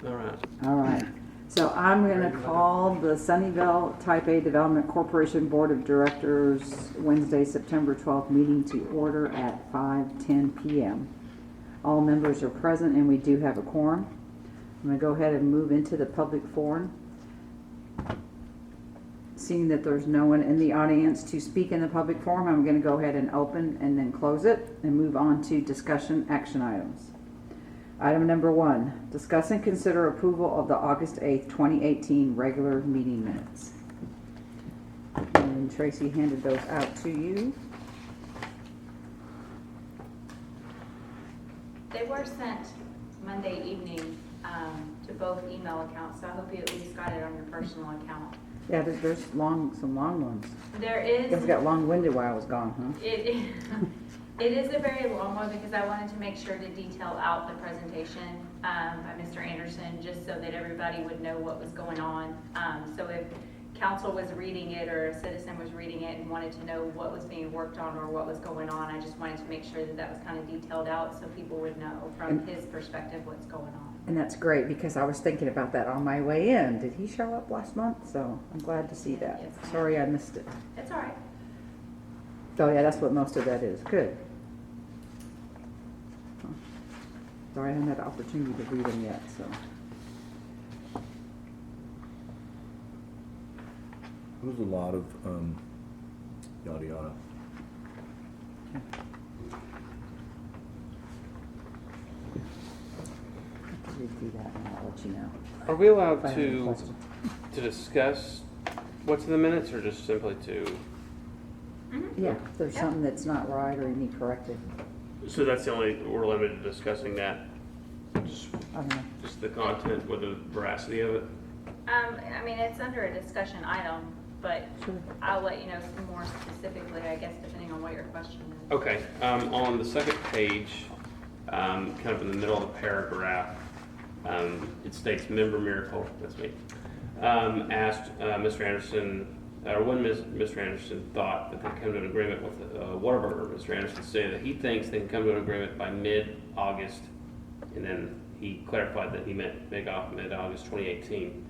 All right. So I'm going to call the Sunnyvale Type A Development Corporation Board of Directors Wednesday, September 12th meeting to order at 5:10 p.m. All members are present and we do have a quorum. I'm going to go ahead and move into the public forum. Seeing that there's no one in the audience to speak in the public forum, I'm going to go ahead and open and then close it and move on to discussion action items. Item number 1, discuss and consider approval of the August 8th, 2018 regular meeting minutes. And Tracy handed those out to you. They were sent Monday evening to both email accounts, so I hope you at least got it on your personal account. Yeah, there's some long ones. There is. It got long-winded while I was gone, huh? It is a very long one because I wanted to make sure to detail out the presentation by Mr. Anderson, just so that everybody would know what was going on. So if council was reading it or a citizen was reading it and wanted to know what was being worked on or what was going on, I just wanted to make sure that that was kind of detailed out so people would know from his perspective what's going on. And that's great because I was thinking about that on my way in. Did he show up last month? So I'm glad to see that. Yes. Sorry I missed it. It's all right. Oh yeah, that's what most of that is. Good. Sorry I haven't had the opportunity to read them yet, so. It was a lot of yada yada. Read through that and I'll let you know. Are we allowed if I have any to questions. discuss what's in the minutes, or just simply to? Mm-hmm. Yeah, if there's something that's not right or you need corrected. So that's the only, we're limited to discussing that? Just, I don't know. just the content with the veracity of it? I mean, it's under a discussion item, but Sure. I'll let you know some more specifically, I guess, depending on what your question is. Okay, on the second page, kind of in the middle of the paragraph, it states member miracle, that's me, asked Mr. Anderson, or when Mr. Anderson thought that they could come to an agreement with Whataburger. Mr. Anderson said that he thinks they can come to an agreement by mid-August, and then he clarified that he meant mid-August 2018.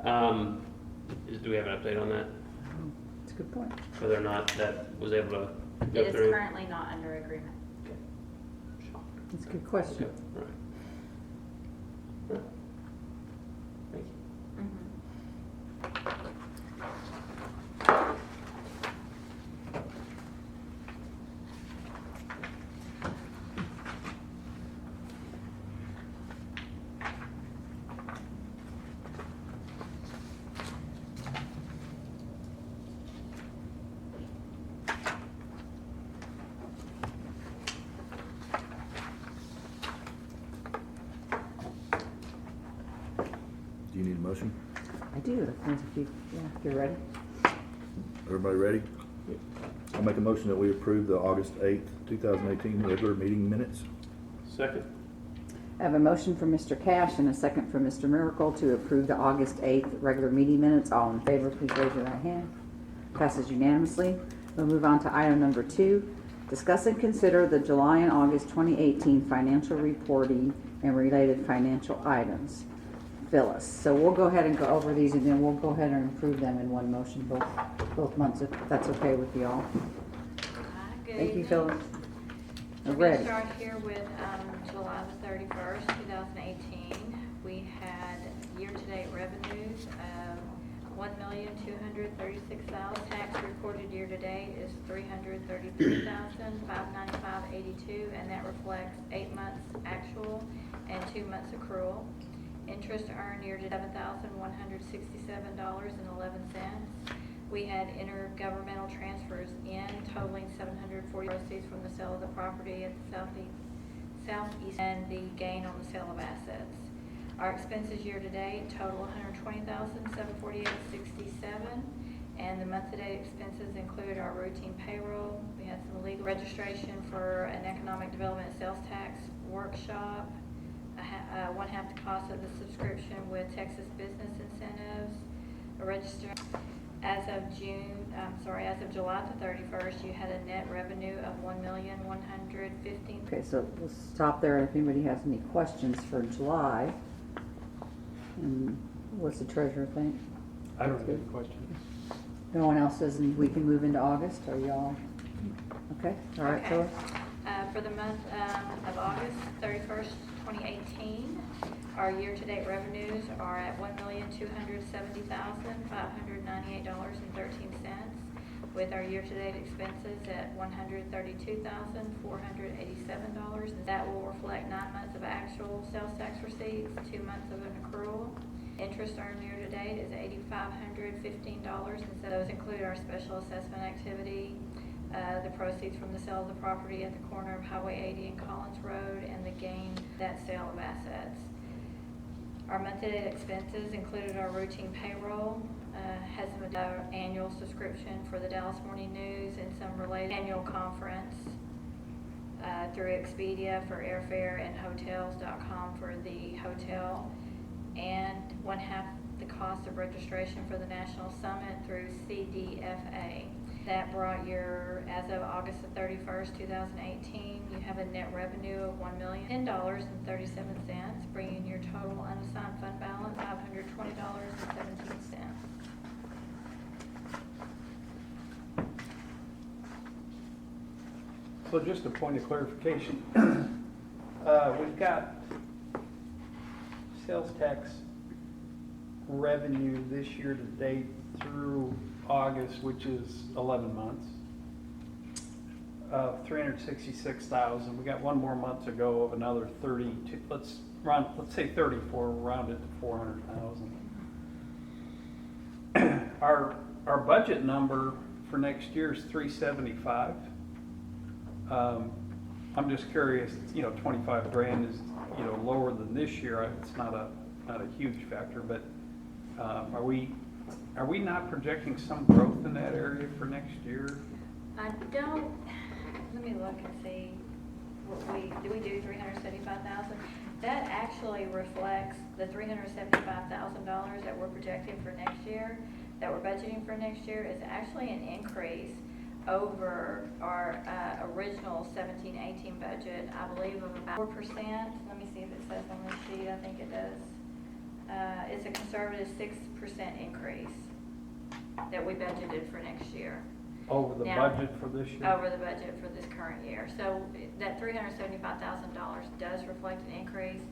Do we have an update on that? That's a good point. Whether or not that was able to go It is through? currently not under agreement. That's a good question. Okay, all right. All right. Thank you. Mm-hmm. Do you need a motion? I do. If you're ready. Everybody ready? I'll make a motion that we approve the August 8th, 2018 regular meeting minutes. Second. I have a motion from Mr. Cash and a second from Mr. Miracle to approve the August 8th regular meeting minutes. All in favor, please raise your right hand. Passes unanimously. We'll move on to item number 2. Discuss and consider the July and August 2018 financial reporting and related financial items. Phyllis. So we'll go ahead and go over these and then we'll go ahead and approve them in one motion both months if that's okay with you all. Thank you, Phyllis. We're I'm going ready. to start here with July the 31st, 2018. We had year-to-date revenues of $1,236,000. Tax recorded year-to-date is $333,595.82, and that reflects 8 months actual and 2 months accrual. Interest earned year-to-date $7,167.11. We had intergovernmental transfers in totaling $740 proceeds from the sale of the property at the southeast and the gain on the sale of assets. Our expenses year-to-date total $120,748.67, and the month-to-date expenses include our routine payroll. We had some legal registration for an economic development sales tax workshop, one-half the cost of the subscription with Texas Business Incentives, a register. As of July the 31st, you had a net revenue of $1,115,000. Okay, so we'll stop there. If anybody has any questions for July, What's the treasurer think? I don't have any questions. No one else says we can move into August, are y'all? Okay, all right, Okay. Phyllis? For the month of August 31st, 2018, our year-to-date revenues are at $1,270,598.13, with our year-to-date expenses at $132,487. That will reflect 9 months of actual sales tax receipts, 2 months of an accrual. Interest earned year-to-date is $8,515, and so those include our special assessment activity, the proceeds from the sale of the property at the corner of Highway 80 and Collins Road, and the gain that sale of assets. Our monthly expenses included our routine payroll, has an annual subscription for the Dallas Morning News and some related annual conference through Expedia for airfare and hotels.com for the hotel, and 1/2 the cost of registration for the National Summit through CDFA. That brought as of August the 31st, 2018, you have a net revenue of $1,010.37, bringing your total unassigned fund balance $520.17. So just a point of clarification. We've got sales tax revenue this year to date through August, which is 11 months, of $366,000. We got one more month to go of another 32. Let's say 34. Round it to 400,000. Our budget number for next year is 375. I'm just curious. 25 grand is lower than this year. It's not a huge factor, but are we not projecting some growth in that area for next year? Let me look and see do we do 375,000? That actually reflects the $375,000 that we're projecting for next year, that we're budgeting for next year, is actually an increase over our original 17-18 budget, I believe, of about 4%. Let me see if it says on this sheet. I think it does. It's a conservative 6% increase that we budgeted for next year. Over the budget for this year? Over the budget for this current year. So that $375,000 does reflect an increase.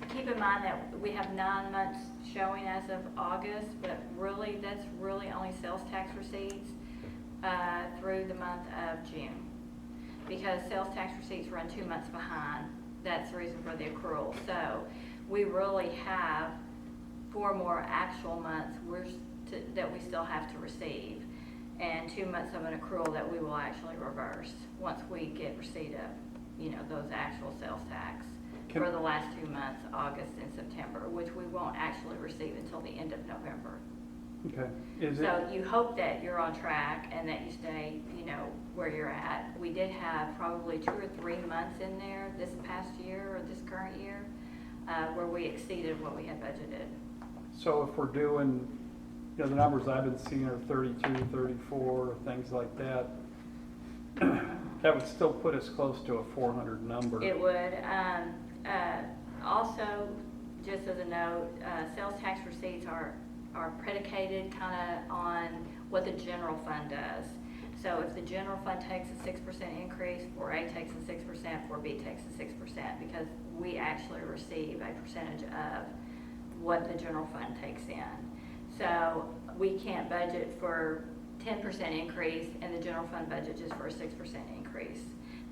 Keep in mind that we have 9 months showing as of August, but really that's really only sales tax receipts through the month of June, because sales tax receipts run 2 months behind. That's the reason for the accrual. So we really have 4 more actual months that we still have to receive, and 2 months of an accrual that we will actually reverse once we get receipt of those actual sales tax for the last 2 months, August and September, which we won't actually receive until the end of November. Okay. So you hope that you're on track and that you stay, where you're at. We did have probably 2 or 3 months in there this past year or this current year where we exceeded what we had budgeted. So if we're doing, the numbers I've been seeing are 32, 34, things like that, that would still put us close to a 400 number. It would. Also, just as a note, sales tax receipts are predicated kind of on what the general fund does. So if the general fund takes a 6% increase, 4A takes a 6%, 4B takes a 6%, because we actually receive a percentage of what the general fund takes in. So we can't budget for 10% increase and the general fund budget just for a 6% increase.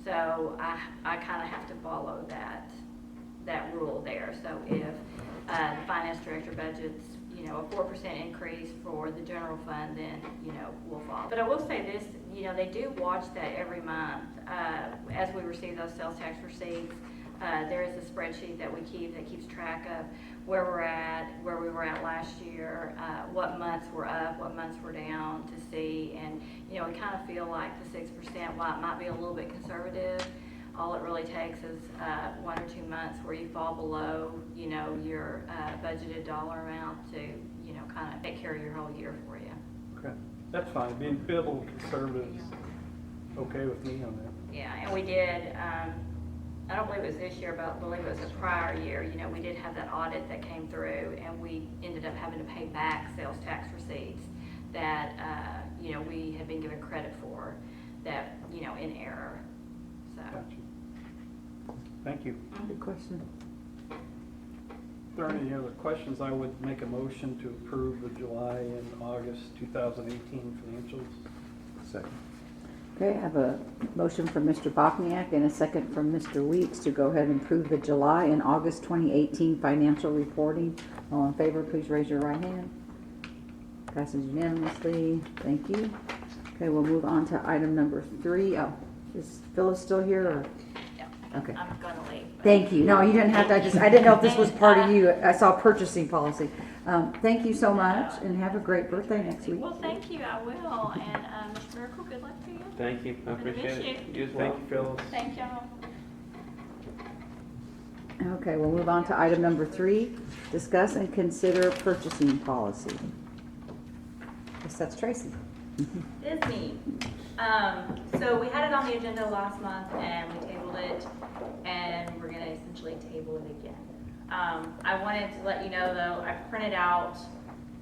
So I kind of have to follow that rule there. So if the finance director budgets a 4% increase for the general fund, then we'll follow. But I will say this, they do watch that every month as we receive those sales tax receipts. There is a spreadsheet that we keep that keeps track of where we're at, where we were at last year, what months we're up, what months we're down, to see. And we kind of feel like the 6%, while it might be a little bit conservative, all it really takes is 1 or 2 months where you fall below your budgeted dollar amount to kind of take care of your whole year for you. Okay, that's fine. Being a little conservative is okay with me on that. Yeah, and we did I don't believe it was this year, but I believe it was a prior year, you know, we did have that audit that came through, and we ended up having to pay back sales tax receipts that, you know, we had been given credit for, that, you know, in error, so. Gotcha. Thank you. Good question. If there are any other questions, I would make a motion to approve the July and August 2018 financials. Second. Okay, I have a motion from Mr. Bachniak and a second from Mr. Weeks to go ahead and approve the July and August 2018 financial reporting. All in favor, please raise your right hand. Passes unanimously. Thank you. Okay, we'll move on to item number 3. Oh, is Phyllis still here? Or? Yeah. Okay. I'm gonna leave. but- Thank you. No, you didn't have to. I didn't know if this was part of you. I saw purchasing policy. Thank you so much, and have a great birthday next week. Well, thank you, I will, and, Mr. Miracle, good luck to you. Thank you, I I'm gonna appreciate miss it. You as well. Thank you, Phyllis. Thank y'all. Okay, we'll move on to item number 3. Discuss and consider purchasing policy. Guess that's Tracy. It is me. So we had it on the agenda last month and we tabled it, and we're gonna essentially table it again. I wanted to let you know though, I printed out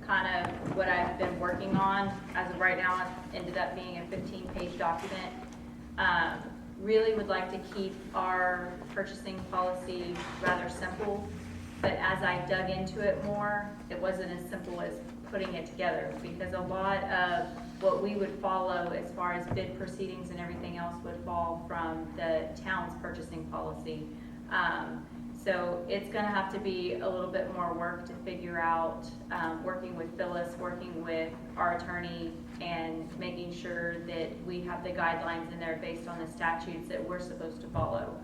kind of what I've been working on. As of right now, it ended up being a 15-page document. Really would like to keep our purchasing policy rather simple, but as I dug into it more, it wasn't as simple as putting it together, because a lot of what we would follow as far as bid proceedings and everything else would fall from the town's purchasing policy. So it's gonna have to be a little bit more work to figure out, working with Phyllis, working with our attorney, and making sure that we have the guidelines in there based on the statutes that we're supposed to follow.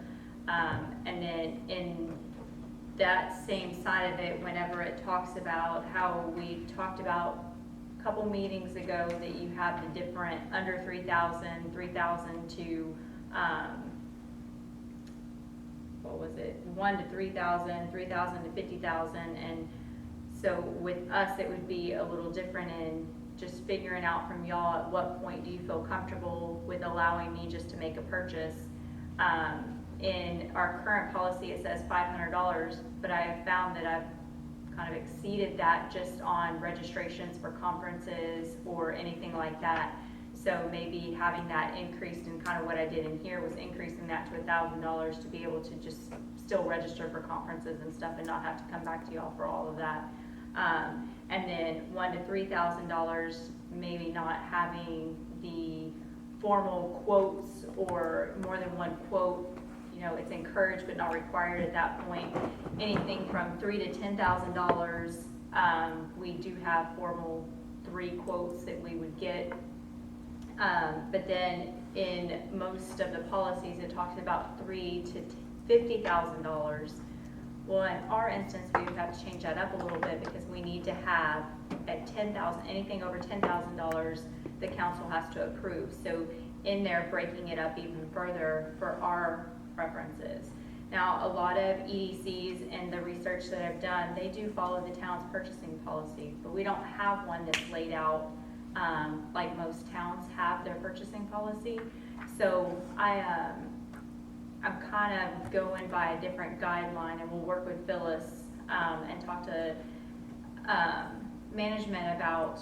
And then in that same side of it, whenever it talks about how we talked about a couple meetings ago that you have the different under 3,000, 3,000 to, what was it, 1 to 3,000, 3,000 to 50,000, and so with us it would be a little different in just figuring out from y'all at what point do you feel comfortable with allowing me just to make a purchase. In our current policy it says $500, but I have found that I've kind of exceeded that just on registrations for conferences or anything like that. So maybe having that increased, and kind of what I did in here was increasing that to $1,000 to be able to just still register for conferences and stuff and not have to come back to y'all for all of that. And then $1,000 to $3,000, maybe not having the formal quotes or more than one quote. You know, it's encouraged but not required at that point. Anything from $3,000 to $10,000, we do have formal 3 quotes that we would get. But then in most of the policies, it talks about $3,000 to $50,000. Well, in our instance, we would have to change that up a little bit, because we need to have at $10,000, anything over $10,000, the council has to approve. So in there, breaking it up even further for our preferences. Now, a lot of EDCs and the research that I've done, they do follow the town's purchasing policy, but we don't have one that's laid out like most towns have their purchasing policy. So I'm kind of going by a different guideline, and we'll work with Phyllis and talk to management about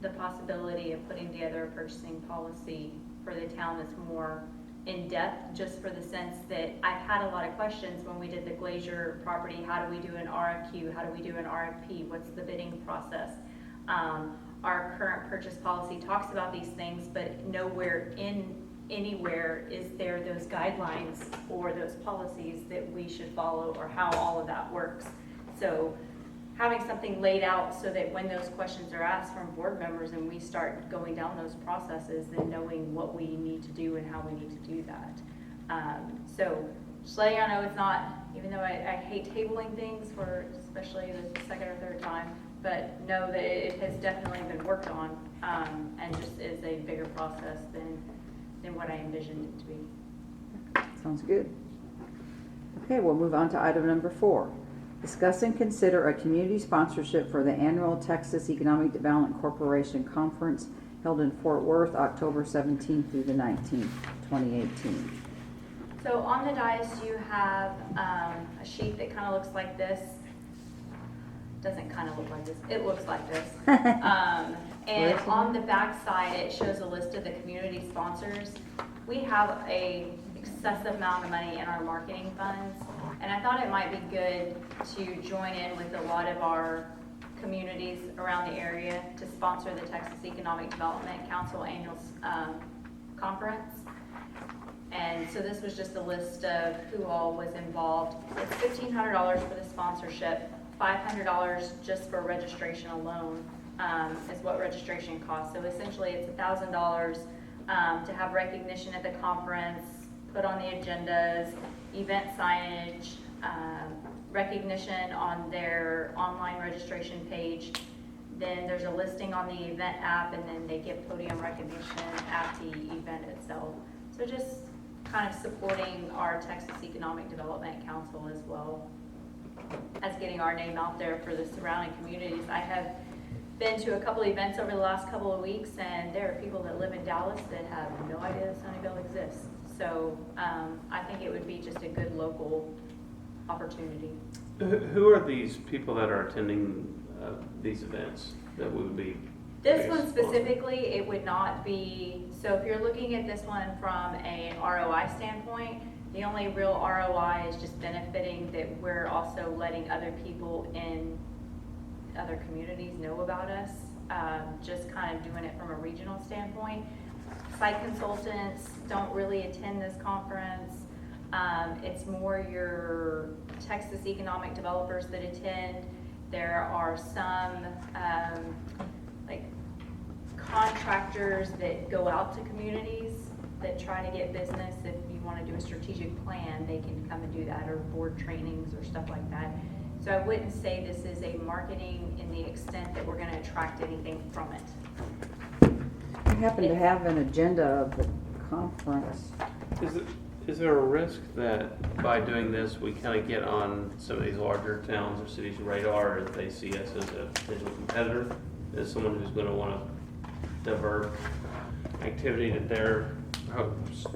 the possibility of putting together a purchasing policy for the town that's more in-depth, just for the sense that I've had a lot of questions when we did the Glacier property. How do we do an RFQ? How do we do an RFP? What's the bidding process? Our current purchase policy talks about these things, but nowhere anywhere is there those guidelines or those policies that we should follow, or how all of that works. So having something laid out so that when those questions are asked from board members and we start going down those processes, then knowing what we need to do and how we need to do that. So just letting you know, it's not, even though I hate tabling things for especially the second or third time, but know that it has definitely been worked on, and just is a bigger process than what I envisioned it to be. Sounds good. Okay, we'll move on to item number 4. Discuss and consider a community sponsorship for the annual Texas Economic Development Corporation Conference held in Fort Worth, October 17th through the 19th, 2018. So on the dais, you have a sheet that kind of looks like this. Doesn't kind of look like this, it looks like this. And on the back side, it shows a list of the community sponsors. We have a excessive amount of money in our marketing funds, and I thought it might be good to join in with a lot of our communities around the area to sponsor the Texas Economic Development Council annual conference. And so this was just a list of who all was involved. It's $1,500 for the sponsorship, $500 just for registration alone is what registration costs. So essentially it's $1,000 to have recognition at the conference, put on the agendas, event signage, recognition on their online registration page. Then there's a listing on the event app, and then they get podium recognition at the event itself. So just kind of supporting our Texas Economic Development Council as well as getting our name out there for the surrounding communities. I have been to a couple of events over the last couple of weeks, and there are people that live in Dallas that have no idea that Sunnyvale exists. So I think it would be just a good local opportunity. Who are these people that are attending these events that we would be? This one specifically, it would not be, so if you're looking at this one from a ROI standpoint, the only real ROI is just benefiting that we're also letting other people in other communities know about us, just kind of doing it from a regional standpoint. Site consultants don't really attend this conference. It's more your Texas economic developers that attend. There are some like contractors that go out to communities that try to get business. If you want to do a strategic plan, they can come and do that, or board trainings or stuff like that. So I wouldn't say this is a marketing in the extent that we're going to attract anything from it. We happen to have an agenda of the conference. Is there a risk that by doing this, we kind of get on some of these larger towns or cities' radar if they see us as a potential competitor, as someone who's going to want to divert activity that they're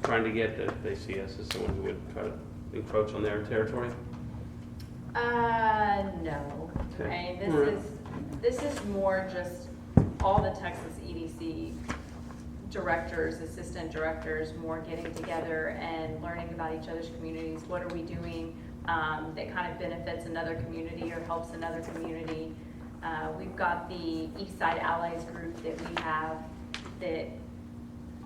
trying to get, that they see us as someone who would try to encroach on their territory? No. Okay. I mean, this is more just all the Texas EDC directors, assistant directors, more getting together and learning about each other's communities. What are we doing that kind of benefits another community or helps another community? We've got the Eastside Allies group that we have, that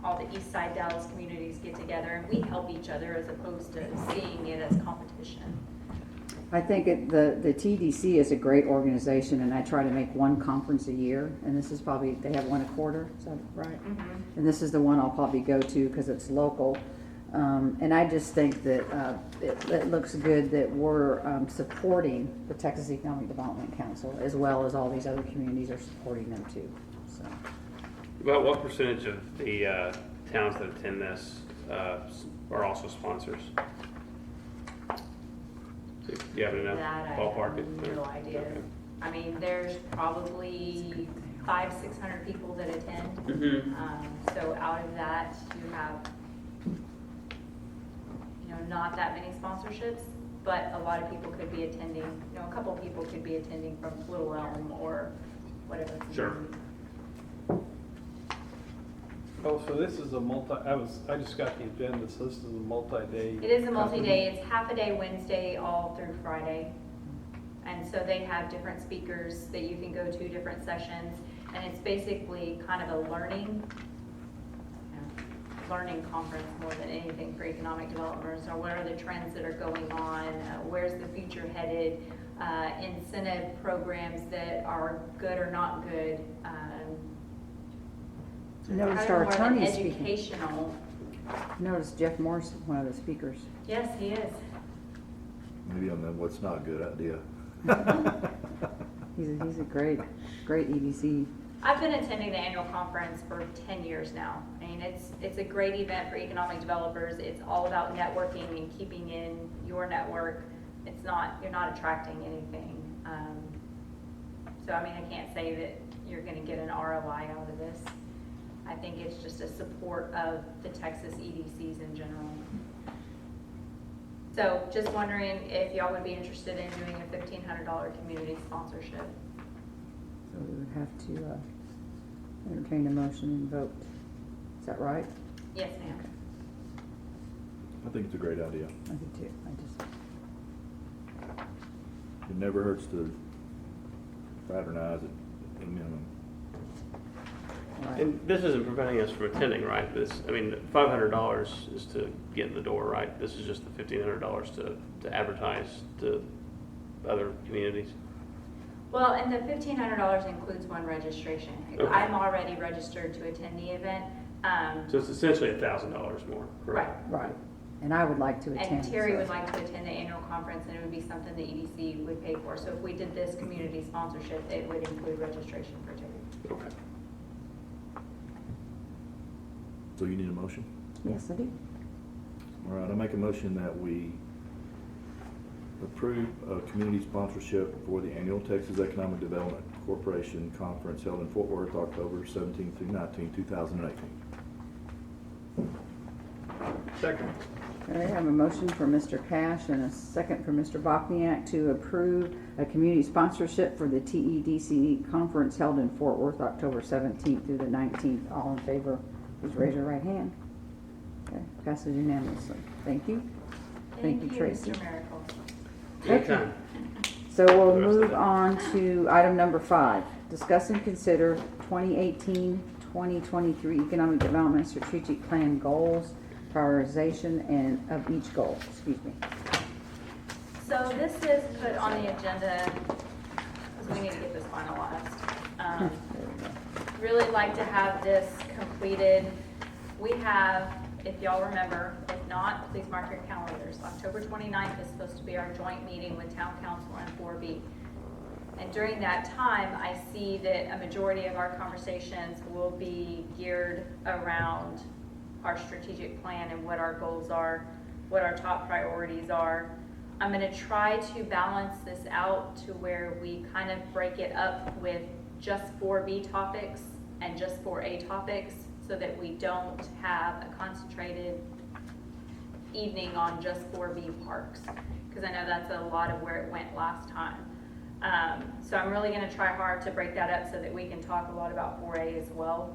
all the Eastside Dallas communities get together and we help each other as opposed to seeing it as competition. I think the TDC is a great organization, and I try to make one conference a year, and this is probably, they have one a quarter, is that right? Mm-hmm. And this is the one I'll probably go to because it's local. And I just think that it looks good that we're supporting the Texas Economic Development Council, as well as all these other communities are supporting them too. So, About what percentage of the towns that attend this are also sponsors? Do you happen to know? That I Ballpark it? have no idea. Okay. I mean, there's probably 500-600 people that attend. Mm-hmm. So out of that, you have, not that many sponsorships, but a lot of people could be attending, a couple of people could be attending from Little Elm or whatever. Sure. Oh, so this is a I just got the agenda, so this is a multi-day. It is a multi-day. It's half a day Wednesday all through Friday. And so they have different speakers that you can go to, different sessions. And it's basically kind of a learning conference more than anything for economic developers. Or what are the trends that are going on? Where's the future headed? Incentive programs that are good or not good. I noticed kind our of more of an attorney speaking. educational. I noticed Jeff Morris, one of the speakers. Yes, he is. Maybe on the what's not a good idea. He's a great EDC. I've been attending the annual conference for 10 years now. I mean, it's a great event for economic developers. It's all about networking and keeping in your network. You're not attracting anything. So I mean, I can't say that you're going to get an ROI out of this. I think it's just a support of the Texas EDCs in general. So just wondering if y'all would be interested in doing a $1,500 community sponsorship. So we would have to entertain a motion and vote. Is that right? Yes, ma'am. Okay. I think it's a great idea. I do too. It never hurts to fraternize at a minimum. All right. And this isn't preventing us from attending, right? This, I mean, $500 is to get in the door, right? This is just the $1,500 to advertise to other communities. Well, and the $1,500 includes one registration. Okay. I'm already registered to attend the event. So it's essentially $1,000 more, correct? Right. And I would like to attend. And Terry so- would like to attend the annual conference, and it would be something the EDC would pay for. So if we did this community sponsorship, it would include registration for Terry. Okay. So you need a motion? Yes, I do. All right, I make a motion that we approve a community sponsorship for the annual Texas Economic Development Corporation Conference held in Fort Worth, October 17th through 19th, 2018. Second. All right, I have a motion for Mr. Cash and a second for Mr. Bokniak to approve a community sponsorship for the TEDC conference held in Fort Worth, October 17th through the 19th. All in favor, please raise your right hand. Okay, passes unanimously. Thank you. Thank you, Tracy. Mr. Miracle. Anytime. So we'll The rest of move it. on to item number 5. Discuss and consider 2018-2023 Economic Development Strategic Plan goals, prioritization and of each goal. Excuse me. So this is put on the agenda, because we need to get this finalized. There we go. Really like to have this completed. We have, if y'all remember, if not, please mark your calendars. October 29th is supposed to be our joint meeting with Town Council and 4B. And during that time, I see that a majority of our conversations will be geared around our strategic plan and what our goals are, what our top priorities are. I'm going to try to balance this out to where we kind of break it up with just 4B topics and just 4A topics, so that we don't have a concentrated evening on just 4B parks, because I know that's a lot of where it went last time. So I'm really going to try hard to break that up so that we can talk a lot about 4A as well.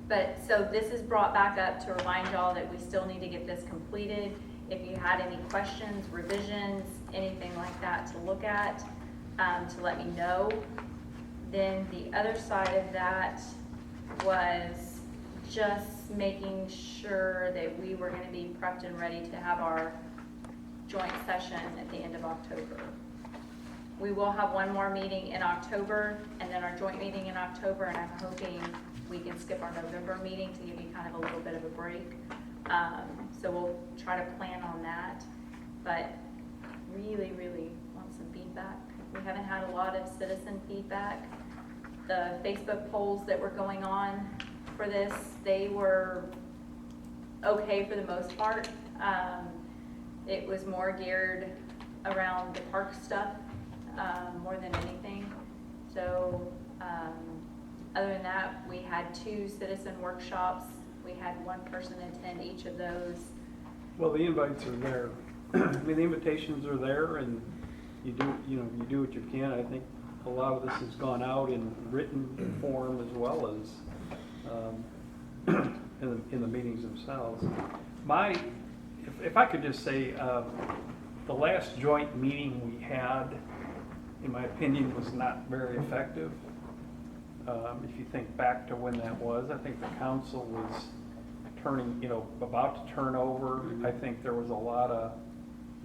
But so this is brought back up to remind y'all that we still need to get this completed. If you had any questions, revisions, anything like that to look at, to let me know. Then the other side of that was just making sure that we were going to be prepped and ready to have our joint session at the end of October. We will have one more meeting in October, and then our joint meeting in October, and I'm hoping we can skip our November meeting to give you kind of a little bit of a break. So we'll try to plan on that, but really, really want some feedback. We haven't had a lot of citizen feedback. The Facebook polls that were going on for this, they were okay for the most part. It was more geared around the park stuff more than anything. So other than that, we had 2 citizen workshops. We had one person attend each of those. Well, the invites are there. I mean, the invitations are there, and you do what you can. I think a lot of this has gone out in written form as well as in the meetings themselves. If I could just say, the last joint meeting we had, in my opinion, was not very effective. If you think back to when that was, I think the council was about to turn over. I think there was a lot of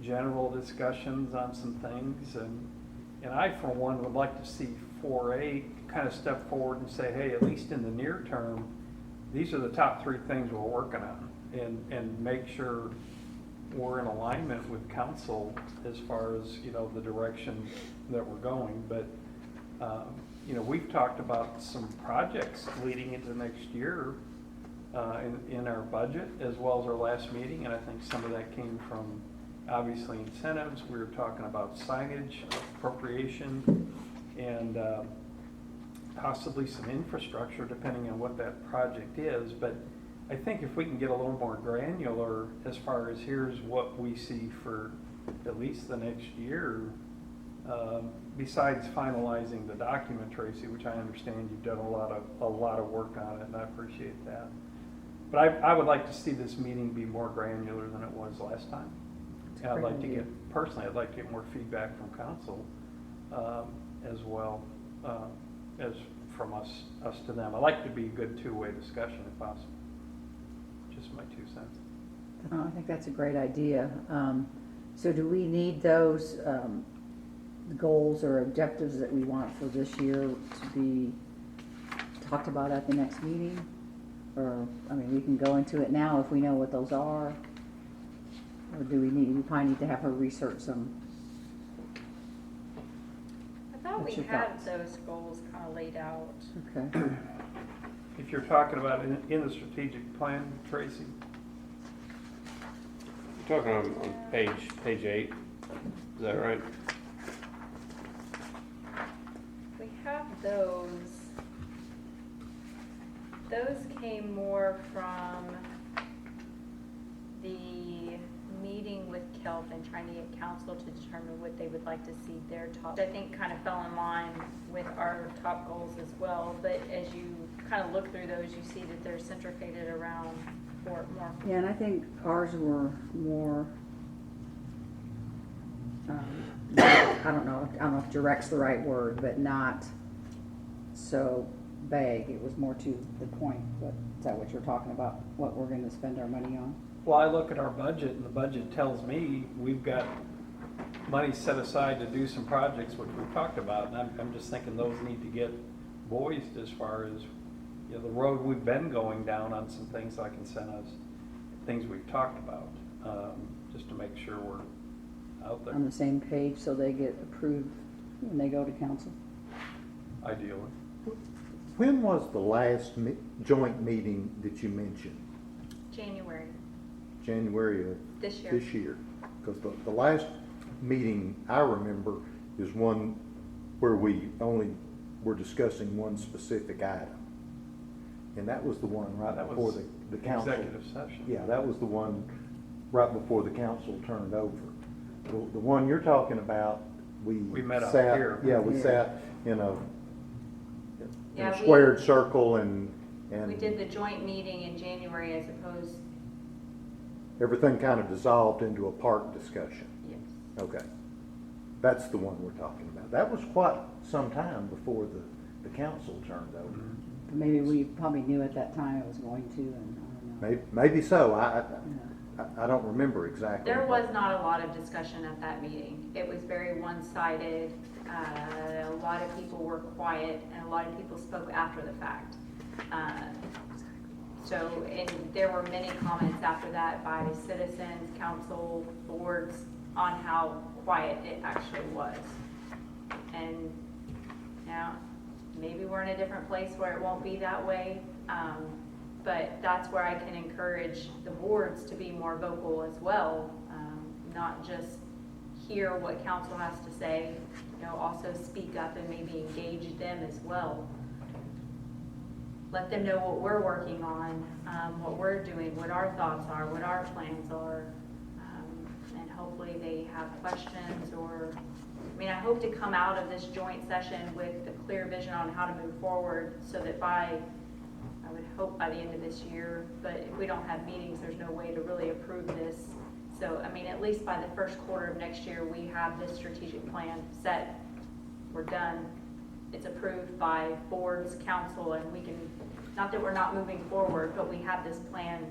general discussions on some things, and I, for one, would like to see 4A kind of step forward and say, hey, at least in the near term, these are the top 3 things we're working on, and make sure we're in alignment with council as far as, the direction that we're going. But, we've talked about some projects leading into next year in our budget, as well as our last meeting, and I think some of that came from, obviously, incentives. We were talking about signage, appropriation, and possibly some infrastructure, depending on what that project is. But I think if we can get a little more granular as far as here's what we see for at least the next year, besides finalizing the document, Tracy, which I understand you've done a lot of work on it, and I appreciate that. But I would like to see this meeting be more granular than it was last time. That's a And I'd great like to idea. get, personally, I'd like to get more feedback from council as well as from us to them. I'd like to be a good two-way discussion if possible. Just my 2 cents. Oh, I think that's a great idea. So do we need those goals or objectives that we want for this year to be talked about at the next meeting? Or, I mean, we can go into it now if we know what those are. Or do we probably need to have her research some? I thought What's we your had thoughts? those goals kind of laid out. Okay. If you're talking about in the strategic plan, Tracy, You're talking on page 8, is that right? We have those. Those came more from the meeting with Kelvin, trying to get council to determine what they would like to see their top. I think kind of fell in line with our top goals as well, but as you kind of look through those, you see that they're centrifugated around more. Yeah, and I think ours were more, I don't know if direct's the right word, but not so vague. It was more to the point. But is that what you're talking about? What we're going to spend our money on? well, I look at our budget and the budget tells me we've got money set aside to do some projects which we've talked about. And I'm just thinking those need to get voiced as far as, you know, the road we've been going down on some things like incentives, things we've talked about, just to make sure we're out there On the same page so they get approved when they go to council? ideally. When was the last joint meeting that you mentioned? January January of this year. this year? Because the last meeting I remember is one where we only were discussing one specific item. And that was the one right That before was the council. Executive session. Yeah, that was the one right before the council turned over. The one you're talking about, we met out sat, here. yeah, we Yeah. sat in a Yeah, we- squared circle and We did the joint meeting in January as opposed, everything kind of dissolved into a park discussion. yes. Okay. That's the one we're talking about. That was quite some time before the council turned over. Mm-hmm. Maybe we probably knew at that time it was going to, and I don't know. Maybe so. Yeah. I don't remember exactly. There was not a lot of discussion at that meeting. It was very one-sided. A lot of people were quiet, and a lot of people spoke after the fact. And there were many comments after that by citizens, council, boards, on how quiet it actually was. And now, maybe we're in a different place where it won't be that way. But that's where I can encourage the boards to be more vocal as well, not just hear what council has to say, also speak up and maybe engage them as well. Let them know what we're working on, what we're doing, what our thoughts are, what our plans are, and hopefully they have questions or, I hope to come out of this joint session with a clear vision on how to move forward so that I would hope by the end of this year, but if we don't have meetings, there's no way to really approve this. So, at least by the first quarter of next year, we have this strategic plan set, we're done, it's approved by boards, council, and we can, not that we're not moving forward, but we have this plan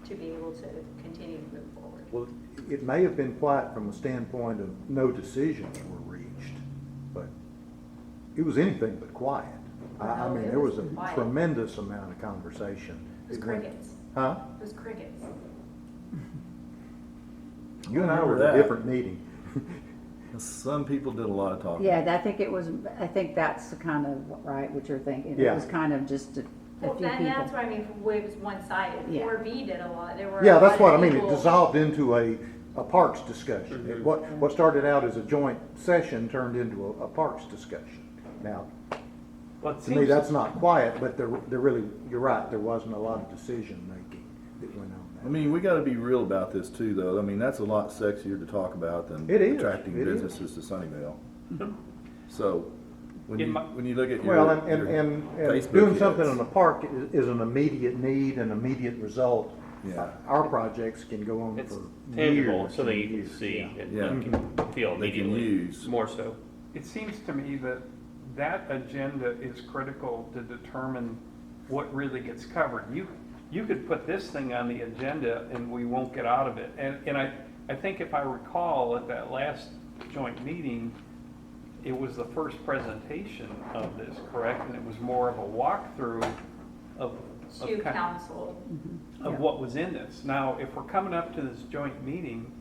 to be able to continue to move forward. Well, it may have been quiet from a standpoint of no decisions were reached, but it was anything but quiet. No, it There was was a quiet. tremendous amount of conversation. It was went- crickets. Huh? It was crickets. You and I were Remember at a that. different meeting. Some people did a lot of talking. Yeah, I think that's kind of, right, what you're thinking. It Yeah. was kind of just a Well, few and that's people. what it was one-sided. Yeah. 4B did a lot, there were. Yeah, a that's lot what of I mean. It people- dissolved into a parks discussion. Mhm. What started out as a joint session turned into a parks discussion. Now, Well, it to me, seems- that's not quiet, but there really, you're right, there wasn't a lot of decision making. that went on I that. mean, we gotta be real about this too, though. I mean, that's a lot sexier to talk about than It is. attracting It is. businesses to Sunnyvale. So, when In you, my- when you look at Well, your and Facebook doing something hits, in the park is an immediate need, an immediate result. Yeah. Our projects can go on It's for tangible, years. so that and you can years. see Yeah. and Yeah. you can feel They can immediately. use. More so. It seems to me that that agenda is critical to determine what really gets covered. You could put this thing on the agenda and we won't get out of it. And I think if I recall at that last joint meeting, it was the first presentation of this, correct? And it was more of a walkthrough of To kind council. of what was in this. Now, if we're coming up to this joint meeting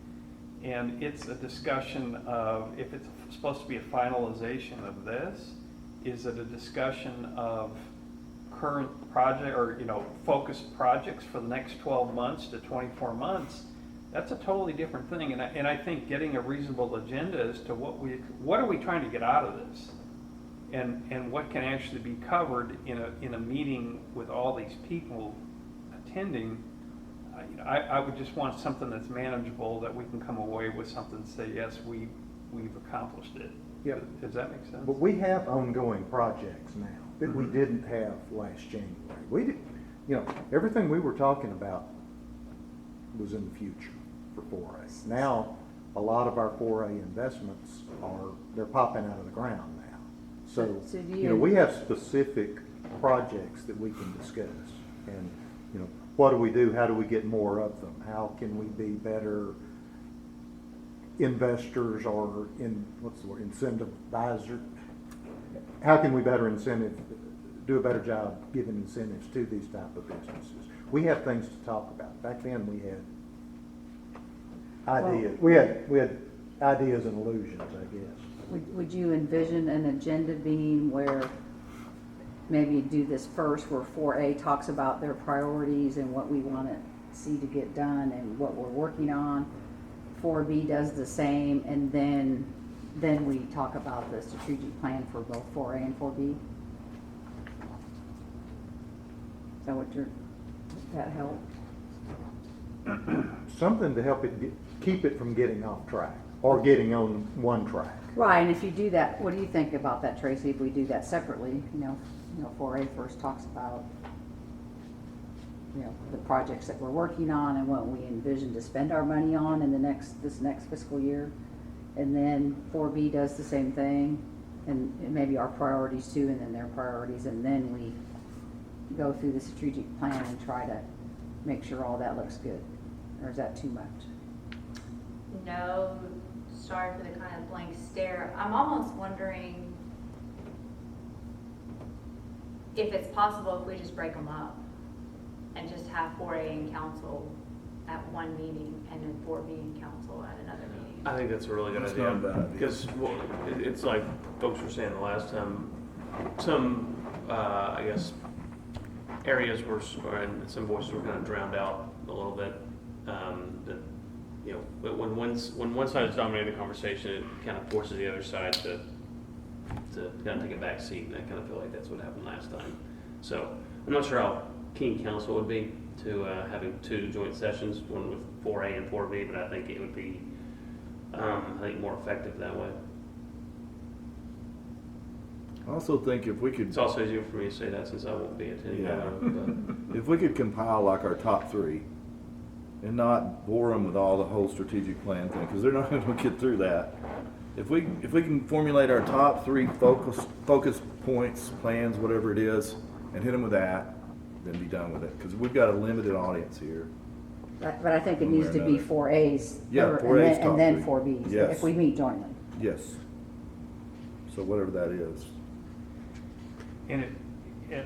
and it's a discussion of, if it's supposed to be a finalization of this, is it a discussion of current project or, focused projects for the next 12 months to 24 months? That's a totally different thing. And I think getting a reasonable agenda as to what are we trying to get out of this? And what can actually be covered in a meeting with all these people attending. I would just want something that's manageable, that we can come away with something and say, yes, we've accomplished it. Yep. Does that make sense? But we have ongoing projects now that we didn't have last January. We did, everything we were talking about was in the future for 4A. Now, a lot of our 4A investments they're popping out of the ground now. So, So do we have specific projects that we can discuss. And, what do we do? How do we get more of them? How can we be better investors or incentivizers? How can we do a better job giving incentives to these type of businesses? We have things to talk about. Back then, we had ideas. We had ideas and illusions, I guess. Would you envision an agenda being where maybe you do this first, where 4A talks about their priorities and what we want to see to get done and what we're working on? 4B does the same, and then we talk about the strategic plan for both 4A and 4B? Is that what that help? Something to help keep it from getting off track or getting on one track. Right, and if you do that, what do you think about that, Tracy, if we do that separately? 4A first talks about, the projects that we're working on and what we envision to spend our money on in this next fiscal year. And then 4B does the same thing, and maybe our priorities too, and then their priorities, and then we go through the strategic plan and try to make sure all that looks good. Or is that too much? No, sorry for the kind of blank stare. I'm almost wondering if it's possible if we just break them up and just have 4A in council at one meeting and then 4B in council at another meeting. I think that's a really good That's idea. not a bad idea. Because it's like folks were saying the last time, some, I guess, areas and some voices were kind of drowned out a little bit. But when one side is dominating the conversation, it kind of forces the other side to kind of take a back seat, and I kind of feel like that's what happened last time. So I'm not sure how keen council would be to having two joint sessions, one with 4A and 4B, but I think it would be more effective that way. I also think if we could, It's also easier for me to say that since I won't be attending Yeah. that one. if we could compile like our top three and not bore them with all the whole strategic plan thing, because they're not going to get through that. If we can formulate our top three focus points, plans, whatever it is, and hit them with that, then be done with it. Because we've got a limited audience here. But I think it One way needs or to be another. 4As. Yeah, or- 4As and then top 4Bs, Yes. if we meet jointly. Yes. So whatever that is. And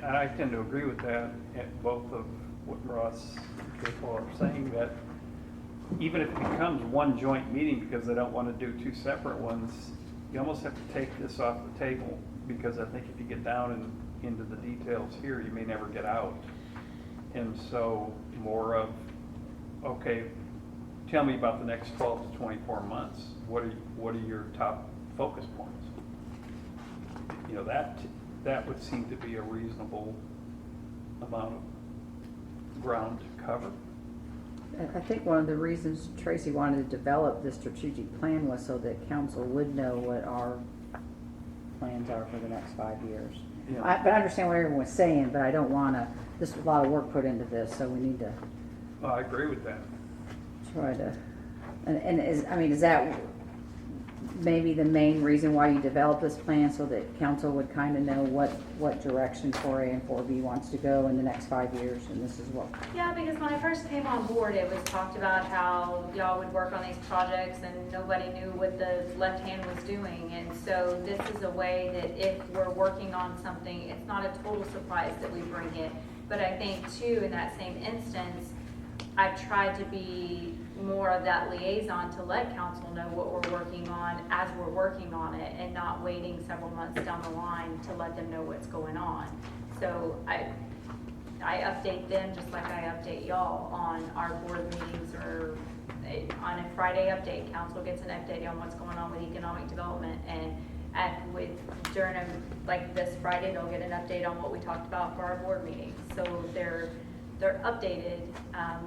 I tend to agree with that, at both of what Ross and Kayla are saying, that even if it becomes one joint meeting because they don't want to do two separate ones, you almost have to take this off the table, because I think if you get down into the details here, you may never get out. And so more of, okay, tell me about the next 12 to 24 months. What are your top focus points? That would seem to be a reasonable amount of ground to cover. I think one of the reasons Tracy wanted to develop this strategic plan was so that council would know what our plans are for the next 5 years. Yeah. But I understand what everyone was saying, but I don't wanna, there's a lot of work put into this, so we need to Well, I agree with that. try to, and is that maybe the main reason why you developed this plan, so that council would kind of know what direction 4A and 4B wants to go in the next 5 years, and this is what, Yeah, because when I first came on board, it was talked about how y'all would work on these projects and nobody knew what the left hand was doing. And so this is a way that if we're working on something, it's not a total surprise that we bring it. But I think too, in that same instance, I've tried to be more of that liaison to let council know what we're working on as we're working on it, and not waiting several months down the line to let them know what's going on. So I update them just like I update y'all on our board meetings, or on a Friday update, council gets an update on what's going on with economic development, and during like this Friday, they'll get an update on what we talked about for our board meetings. So they're updated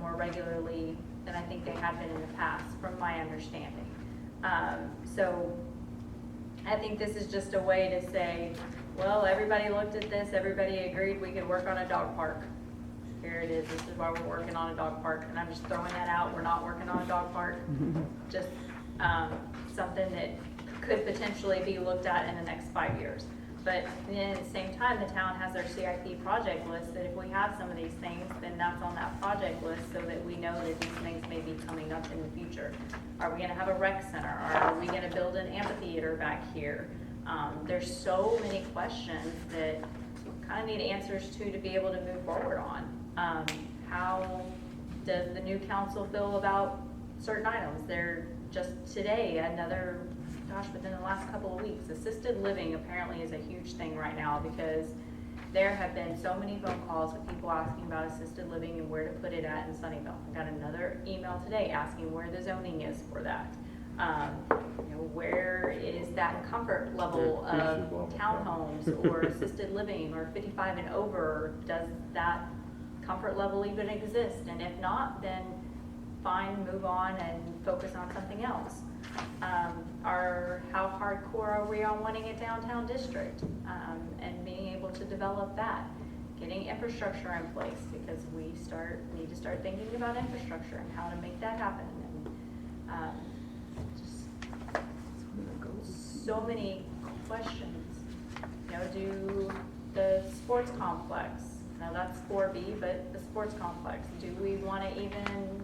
more regularly than I think they had been in the past, from my understanding. So I think this is just a way to say, well, everybody looked at this, everybody agreed we could work on a dog park. Here it is, this is why we're working on a dog park, and I'm just throwing that out. We're not working on a dog park, just something that could potentially be looked at in the next 5 years. But then at the same time, the town has their CIP project list, that if we have some of these things, then that's on that project list, so that we know that these things may be coming up in the future. Are we gonna have a rec center? Are we gonna build an amphitheater back here? There's so many questions that kind of need answers to be able to move forward on. How does the new council feel about certain items? They're just today, within the last couple of weeks, assisted living apparently is a huge thing right now, because there have been so many phone calls with people asking about assisted living and where to put it at in Sunnyvale. I got another email today asking where the zoning is for that. Where is that comfort level of townhomes or assisted living or 55 and over? Does that comfort level even exist? And if not, then fine, move on and focus on something else. How hardcore are we on wanting a downtown district, and being able to develop that, getting infrastructure in place, because we need to start thinking about infrastructure and how to make that happen. And just so many questions. Do the sports complex, now that's 4B, but the sports complex, do we want to even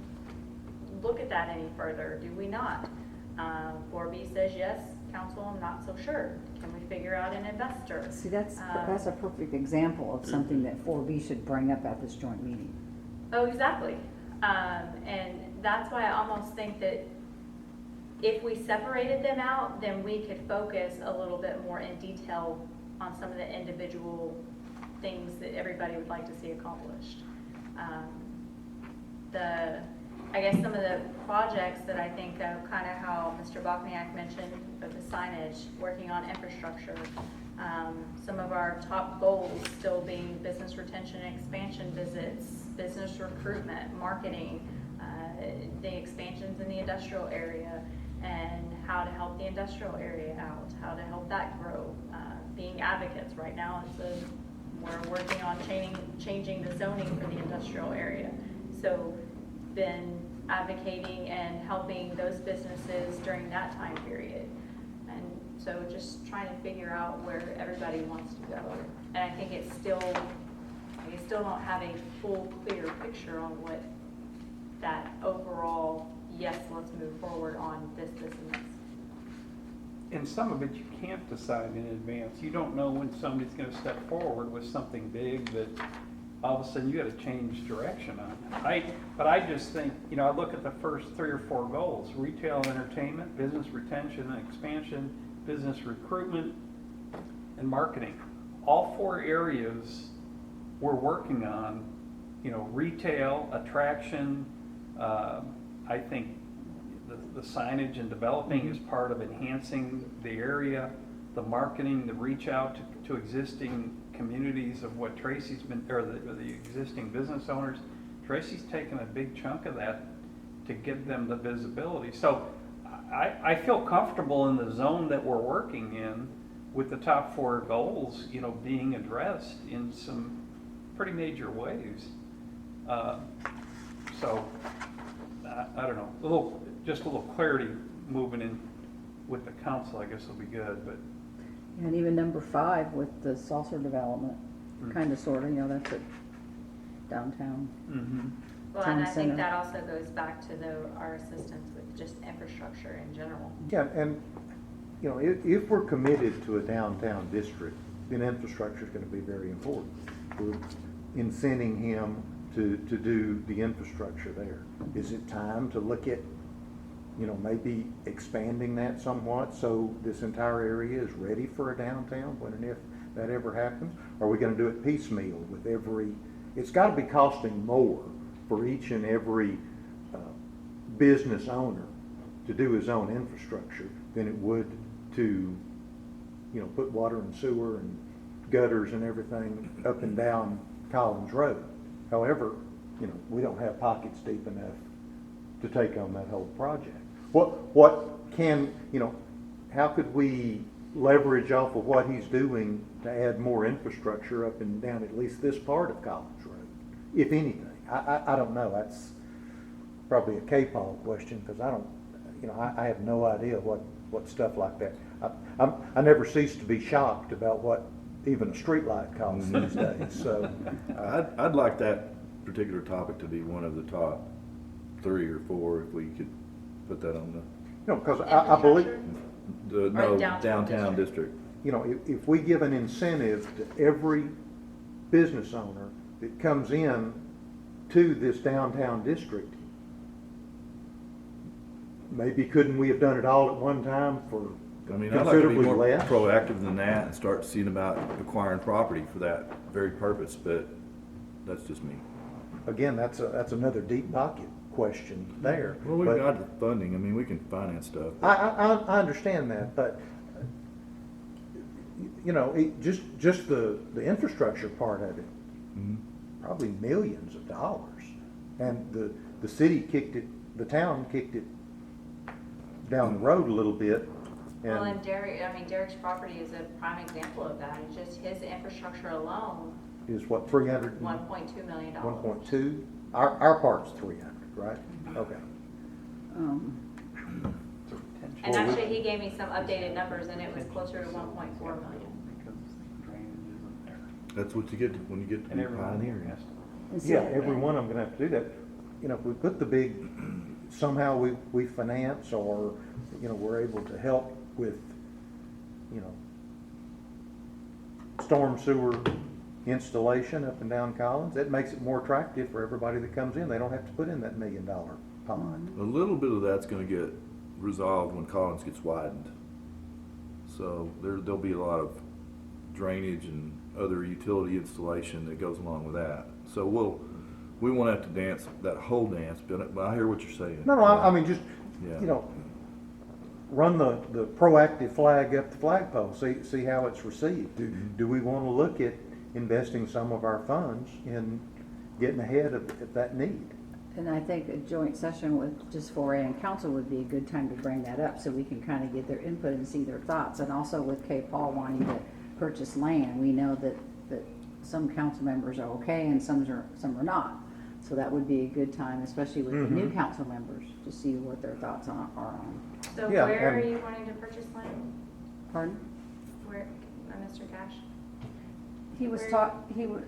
look at that any further? Do we not? 4B says yes, council, I'm not so sure. Can we figure out an investor? see, that's a perfect example of something that 4B should bring up at this joint meeting. Oh, exactly. And that's why I almost think that if we separated them out, then we could focus a little bit more in detail on some of the individual things that everybody would like to see accomplished. I guess some of the projects that I think of, kind of how Mr. Bachniak mentioned, of the signage, working on infrastructure, some of our top goals still being business retention and expansion visits, business recruitment, marketing, the expansions in the industrial area, and how to help the industrial area out, how to help that grow, being advocates. Right now, we're working on changing the zoning for the industrial area. So been advocating and helping those businesses during that time period. And so just trying to figure out where everybody wants to go. And I think I still don't have a full, clear picture on what that overall, yes, let's move forward on this, and this. And some of it you can't decide in advance. You don't know when somebody's gonna step forward with something big that all of a sudden you gotta change direction on. But I just think, I look at the first 3 or 4 goals: retail, entertainment, business retention and expansion, business recruitment, and marketing. All 4 areas we're working on, retail, attraction, I think the signage and developing is part of enhancing the area, the marketing, the reach out to existing communities of what Tracy's been, or the existing business owners. Tracy's taken a big chunk of that to give them the visibility. So I feel comfortable in the zone that we're working in with the top 4 goals, being addressed in some pretty major ways. So I don't know, just a little clarity moving in with the council, I guess will be good, but. And even number 5 with the saucer development, kind of, sort of, that's at downtown. Mm-hmm. Well, Town and I think center. that also goes back to our assistance with just infrastructure in general. Yeah, and, if we're committed to a downtown district, then infrastructure is gonna be very important. We're incenting him to do the infrastructure there. Is it time to look at, maybe expanding that somewhat so this entire area is ready for a downtown when and if that ever happens? Are we gonna do it piecemeal with it's gotta be costing more for each and every business owner to do his own infrastructure than it would to, put water and sewer and gutters and everything up and down Collins Road. However, we don't have pockets deep enough to take on that whole project. How could we leverage off of what he's doing to add more infrastructure up and down at least this part of Collins Road, if anything? I don't know. That's probably a K-Paul question, because I have no idea what stuff like that. I never cease to be shocked about what even a streetlight costs these days, so. I'd like that particular topic to be one of the top 3 or 4, if we could put that on Because I believe, Or downtown district. if we give an incentive to every business owner that comes in to this downtown district, maybe couldn't we have done it all at one time for I mean, I'd like to be considerably more less? proactive than that and start seeing about acquiring property for that very purpose, but that's just me. Again, that's another deep pocket question there. Well, we've But got the funding, I mean, we can finance stuff. I understand that, but, just the infrastructure part of it, Mhm. probably millions of dollars. And the city the town kicked it down the road a little bit. Well, and Derek's property is a prime example of that. It's just his infrastructure alone, Is what, 300? $1.2 million. 1.2? Our part's 300, right? Okay. And actually, he gave me some updated numbers, and it was closer to 1.4 million. Because drainage isn't there. That's what you get when you get to And be everyone pioneering. has to. And so- Yeah, every one of them gonna have to do that. If we put the big, somehow we finance or, we're able to help with, storm sewer installation up and down Collins, that makes it more attractive for everybody that comes in. They don't have to put in that $1 million pond. A little bit of that's gonna get resolved when Collins gets widened. So there'll be a lot of drainage and other utility installation that goes along with that. So we won't have to dance that whole dance, but I hear what you're saying. No, I mean, just, Yeah. run the proactive flag up the flagpole, see how it's received. Do we want to look at investing some of our funds in getting ahead of that need? And I think a joint session with just 4A and council would be a good time to bring that up, so we can kind of get their input and see their thoughts. And also with K. Paul wanting to purchase land, we know that some council members are okay and some are not. So that would be a good time, especially with the new council members, to see what their thoughts are on. So Yeah, where are and- you wanting to purchase land? Pardon? Where, Mr. Cash? He was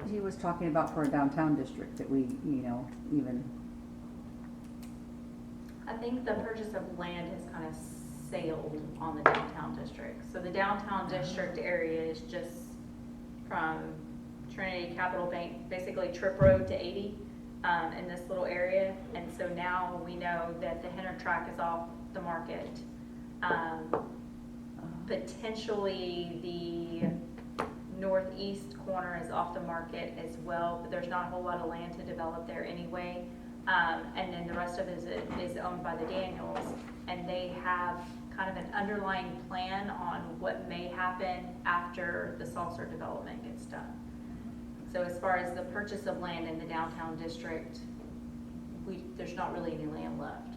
he was talking about for a downtown district that we, even, I think the purchase of land has kind of sailed on the downtown district. So the downtown district area is just from Trinity Capital Bank, basically Trip Road to 80 in this little area. And so now we know that the Henner track is off the market. Potentially the northeast corner is off the market as well, but there's not a whole lot of land to develop there anyway. And then the rest of it is owned by the Daniels, and they have kind of an underlying plan on what may happen after the Salser development gets done. So as far as the purchase of land in the downtown district, there's not really any land left.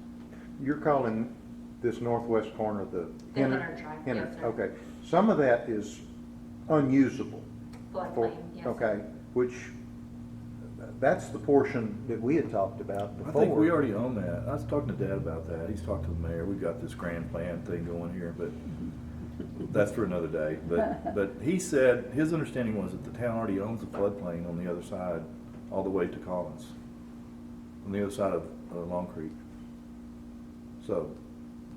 You're calling this northwest corner the The Henner Drive, yes, sir. Okay, some of that is unusable. Floodplain, yes. Sir. Okay, which, that's the portion that we had talked about I before. think we already own that. I was talking to Dad about that. He's talked to the mayor. We've got this grand plan thing going here, but that's for another day. But he said, his understanding was that the town already owns the floodplain on the other side, all the way to Collins, on the other side of Long Creek. So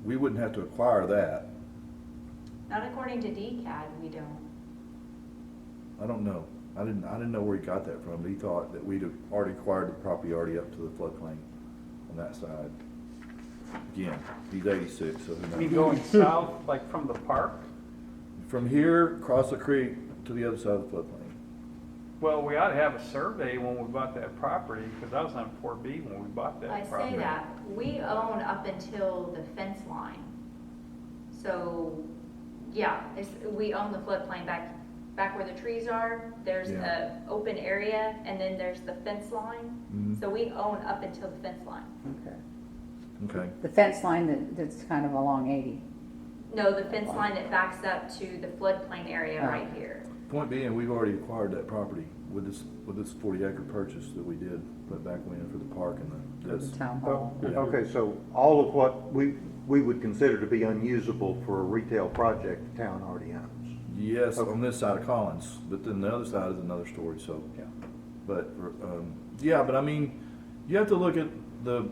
we wouldn't have to acquire that. Not according to DCAD, we don't. I don't know. I didn't know where he got that from, but he thought that we'd have already acquired the property already up to the floodplain on that side. Again, he's 86, so who I mean, knows? going south, like from the park? From here, across the creek to the other side of the floodplain. Well, we ought to have a survey when we bought that property, because I was on 4B when we bought that I property. say that, we own up until the fence line. So, yeah, we own the floodplain back where the trees are. There's Yeah. a open area, and then there's the fence line. Mhm. So we own up until the fence line. Okay. Okay. The fence line that's kind of along 80. No, the fence line that backs up to the floodplain area Oh. right here. Point being, we've already acquired that property with this 40-acre purchase that we did back when for the park and For this. the town Oh, hall. Yeah. Okay, so all of what we would consider to be unusable for a retail project, the town already owns. Yes, Okay. on this side of Collins, but then the other side is another story, so. Yeah. But, yeah, but I mean, you have to look at the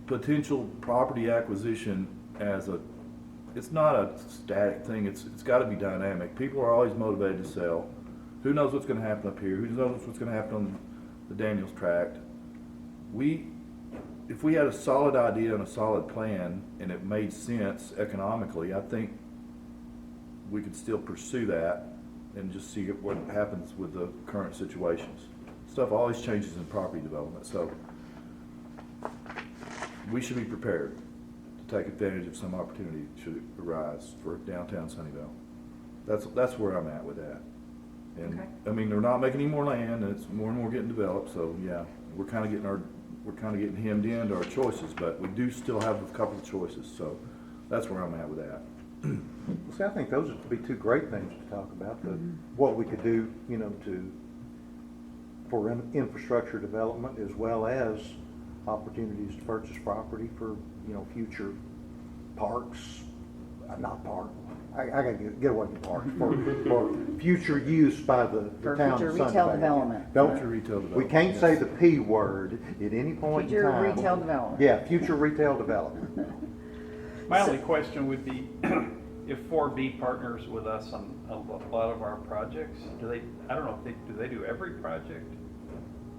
potential property acquisition as it's not a static thing, it's gotta be dynamic. People are always motivated to sell. Who knows what's gonna happen up here? Who knows what's gonna happen on the Daniels tract? If we had a solid idea and a solid plan and it made sense economically, I think we could still pursue that and just see what happens with the current situations. Stuff always changes in property development, so we should be prepared to take advantage of some opportunity should it arise for downtown Sunnyvale. That's where I'm at with that. And, Okay. I mean, they're not making any more land, and it's more and more getting developed, so yeah, we're kinda getting hemmed into our choices, but we do still have a couple of choices, so that's where I'm at with that. See, I think those would be two great things to talk about, what we could do, for infrastructure development as well as opportunities to purchase property for, future parks, not park, I gotta get away from parks, for future use by the For town of future Sunnyvale. retail development. Future retail We development, can't say yes. the P word at any point in Future time. retail development. Yeah, future retail development. My only question would be, if 4B partners with us on a lot of our projects, I don't know, do they do every project?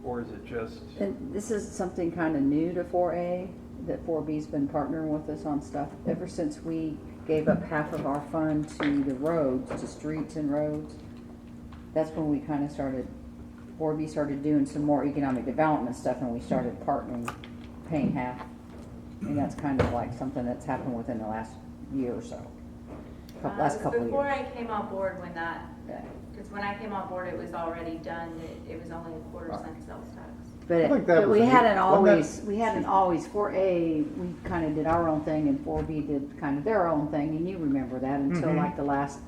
Or is it just, And this is something kind of new to 4A, that 4B's been partnering with us on stuff ever since we gave up half of our fund to the roads, to streets and roads. That's when we kind of 4B started doing some more economic development stuff, and we started partnering, paying half. And that's kind of like something that's happened within the last year or so. Last couple of Before years. I came on board Yeah. because when I came on board, it was already done, it was only a quarter-cent sales tax. But, I think that but was we a- hadn't wasn't that- always, 4A, we kind of did our own thing, and 4B did kind of their own thing, and you remember that until Mhm. like the last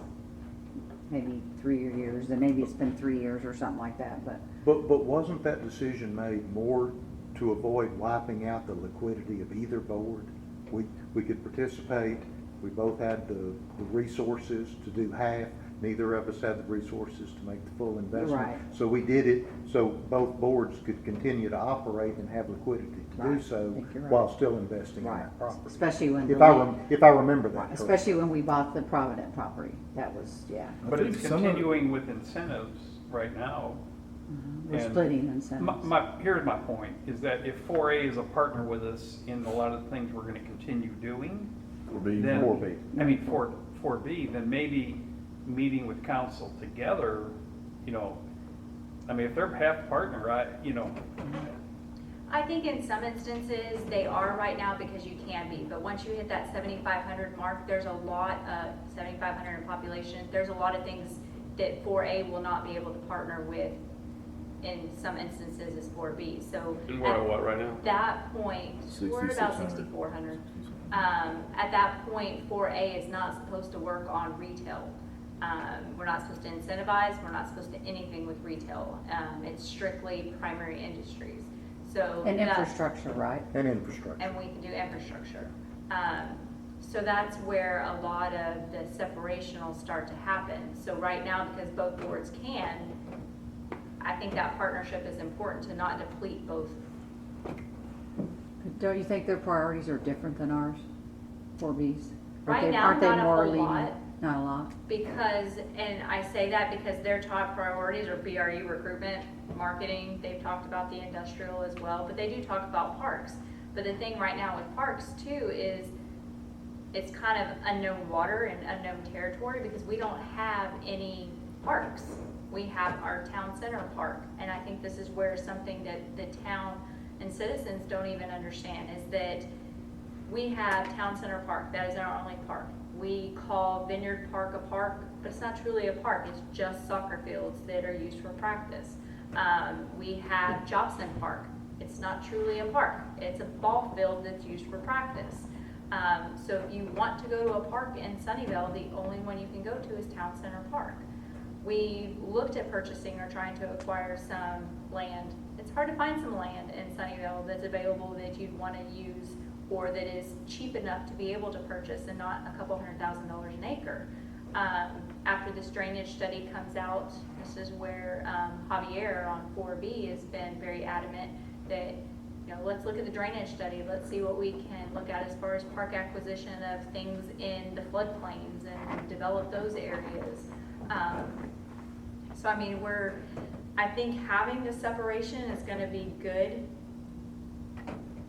maybe 3 years, and maybe it's been 3 years or something like that, but But wasn't that decision made more to avoid wiping out the liquidity of either board? We could participate, we both had the resources to do half, neither of us had the resources to make the full investment. Right. So we did it so both boards could continue to operate and have liquidity to do Right. I so think you're right. while still investing in right, that property. especially when If I remember that correctly. especially when we bought the Provident property, that was, yeah, I but think it's some of it- continuing with incentives right now? we're And splitting incentives. Here's my point, is that if 4A is a partner with us in a lot of the things we're gonna continue doing, Will be then, 4B. I mean, 4B, then maybe meeting with council together, if they're half partner, I think in some instances, they are right now because you can be, but once you hit that 7,500 mark, there's a lot of, 7,500 in population, there's a lot of things that 4A will not be able to partner with in some instances is 4B. So And we're at what right now? that point, we're at about 6,600. 6,400. At that point, 4A is not supposed to work on retail. We're not supposed to incentivize, we're not supposed to anything with retail. It's strictly primary industries. So And that- infrastructure, right? And infrastructure. and we can do infrastructure. So that's where a lot of the separation will start to happen. So right now, because both boards can, I think that partnership is important to not deplete both. Don't you think their priorities are different than ours, 4Bs? Right now, Aren't they not a more whole leading? lot. Not a lot? Because, and I say that because their top priorities are BRE recruitment, marketing, they've talked about the industrial as well, but they do talk about parks. But the thing right now with parks too is it's kind of unknown water and unknown territory because we don't have any parks. We have our town center park, and I think this is where something that the town and citizens don't even understand is that we have town center park, that is our only park. We call Vineyard Park a park, but it's not truly a park, it's just soccer fields that are used for practice. We have Jobson Park, it's not truly a park, it's a ball field that's used for practice. So if you want to go to a park in Sunnyvale, the only one you can go to is Town Center Park. We looked at purchasing or trying to acquire some land. It's hard to find some land in Sunnyvale that's available that you'd want to use or that is cheap enough to be able to purchase and not a couple $100,000 an acre. After this drainage study comes out, this is where Javier on 4B has been very adamant that, you know, let's look at the drainage study. Let's see what we can look at as far as park acquisition of things in the floodplains and develop those areas. So I mean, I think having the separation is going to be good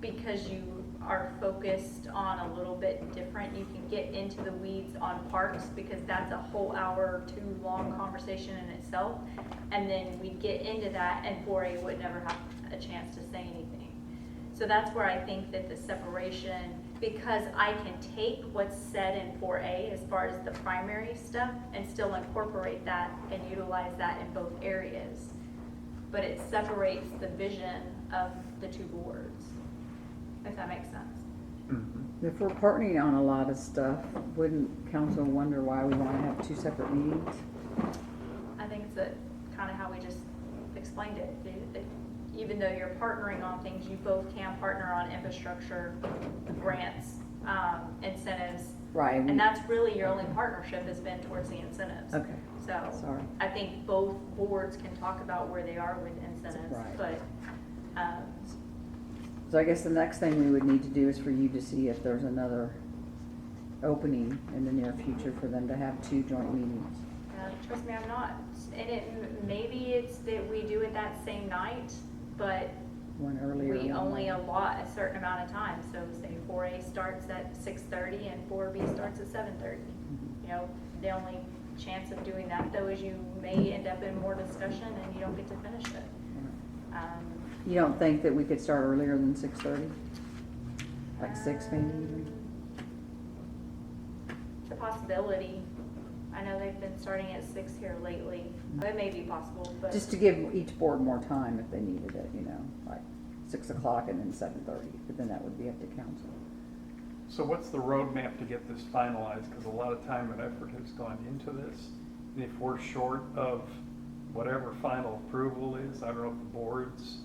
because you are focused on a little bit different. You can get into the weeds on parks because that's a whole hour or two long conversation in itself. And then we get into that and 4A would never have a chance to say anything. So that's where I think that the separation, because I can take what's said in 4A as far as the primary stuff and still incorporate that and utilize that in both areas. But it separates the vision of the two boards, if that makes sense. Mhm. If we're partnering on a lot of stuff, wouldn't council wonder why we want to have two separate meetings? I think it's kind of how we just explained it. Even though you're partnering on things, you both can partner on infrastructure, grants, incentives. Right. And that's really your only partnership has been towards the incentives. Okay, So sorry. I think both boards can talk about where they are with incentives, Right. but, So I guess the next thing we would need to do is for you to see if there's another opening in the near future for them to have two joint meetings. trust me, I'm not, and maybe it's that we do it that same night, but One earlier. we one only later. allot a certain amount of time, so say 4A starts at 6:30 and 4B starts at 7:30. Mhm. You know, the only chance of doing that though is you may end up in more discussion and you don't get to finish it. You don't think that we could start earlier than 6:30? Like 6 maybe even? It's a possibility. I know they've been starting at 6 here lately. It may be possible, but. Just to give each board more time if they needed it, you know, like 6 o'clock and then 7:30, but then that would be up to council. So what's the roadmap to get this finalized? Because a lot of time and effort has gone into this. And if we're short of whatever final approval is, I don't know if the boards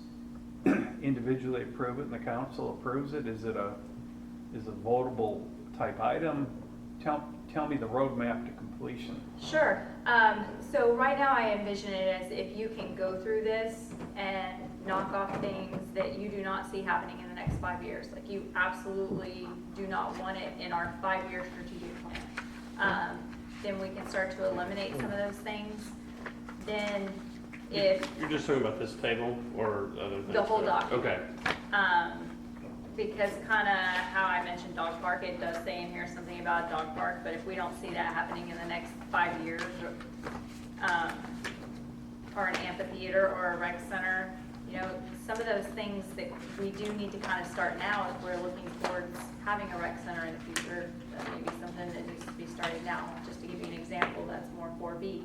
individually approve it and the council approves it, is it a votable type item? Tell me the roadmap to completion. Sure. So right now I envision it as if you can go through this and knock off things that you do not see happening in the next 5 years. Like you absolutely do not want it in our 5-year strategic plan. Then we can start to eliminate some of those things. Then if You're just talking about this table or other things? The whole document. Okay. because kind of how I mentioned dog park, it does say in here something about a dog park, but if we don't see that happening in the next 5 years, or an amphitheater or a rec center, you know, some of those things that we do need to kind of start now if we're looking towards having a rec center in the future, that may be something that needs to be started now. Just to give you an example, that's more 4B.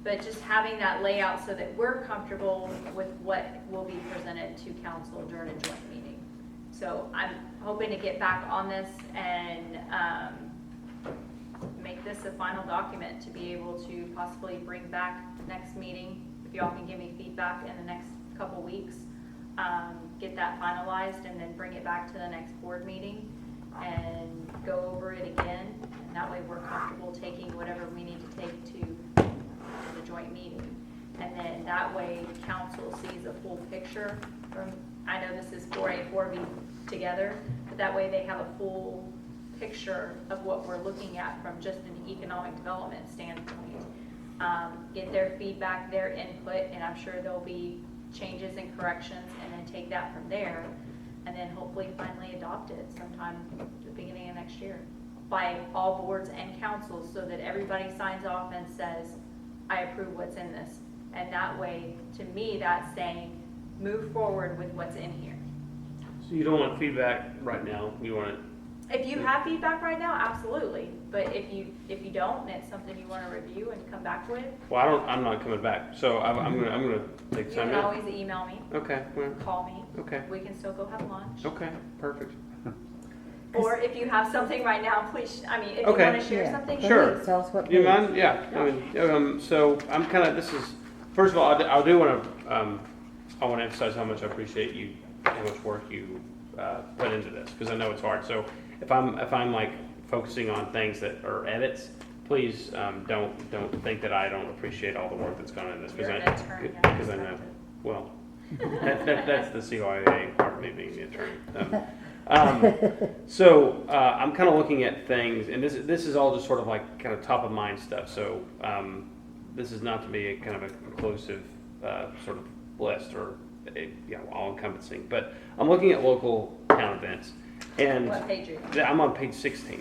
But just having that layout so that we're comfortable with what will be presented to council during a joint meeting. So I'm hoping to get back on this and make this a final document to be able to possibly bring back next meeting. If y'all can give me feedback in the next couple weeks, get that finalized and then bring it back to the next board meeting and go over it again. And that way we're comfortable taking whatever we need to take to the joint meeting. And then that way council sees a full picture from, I know this is 4A, 4B together, but that way they have a full picture of what we're looking at from just an economic development standpoint. Get their feedback, their input, and I'm sure there'll be changes and corrections, and then take that from there, and then hopefully finally adopt it sometime at the beginning of next year by all boards and councils, so that everybody signs off and says, I approve what's in this. And that way, to me, that's saying, move forward with what's in here. So you don't want feedback right now, you want it, If you have feedback right now, absolutely. But if you don't, and it's something you want to review and come back with, well, I'm not coming back, so I'm gonna take you time can out. always email me, Okay, well, call me. okay, We can still go have lunch. okay, perfect. Or if you have something right now, please, I mean, if you Okay. want to share Yeah. something. Sure. Tell us what Do you page. mind? Yeah, I mean, so I'm kind of, this is, first of all, I do want to, I want to emphasize how much I appreciate you, how much work you put into this, because I know it's hard. So if I'm like focusing on things that are edits, please don't think that I don't appreciate all the work that's gone into this, You're an because attorney, I know, well, that's the CYA part of me being the attorney. So I'm kind of looking at things, and this is all just sort of like kind of top of mind stuff. So this is not to be a kind of a conclusive sort of list or all encompassing, but I'm looking at local town events, and What page are you on? I'm on page 16.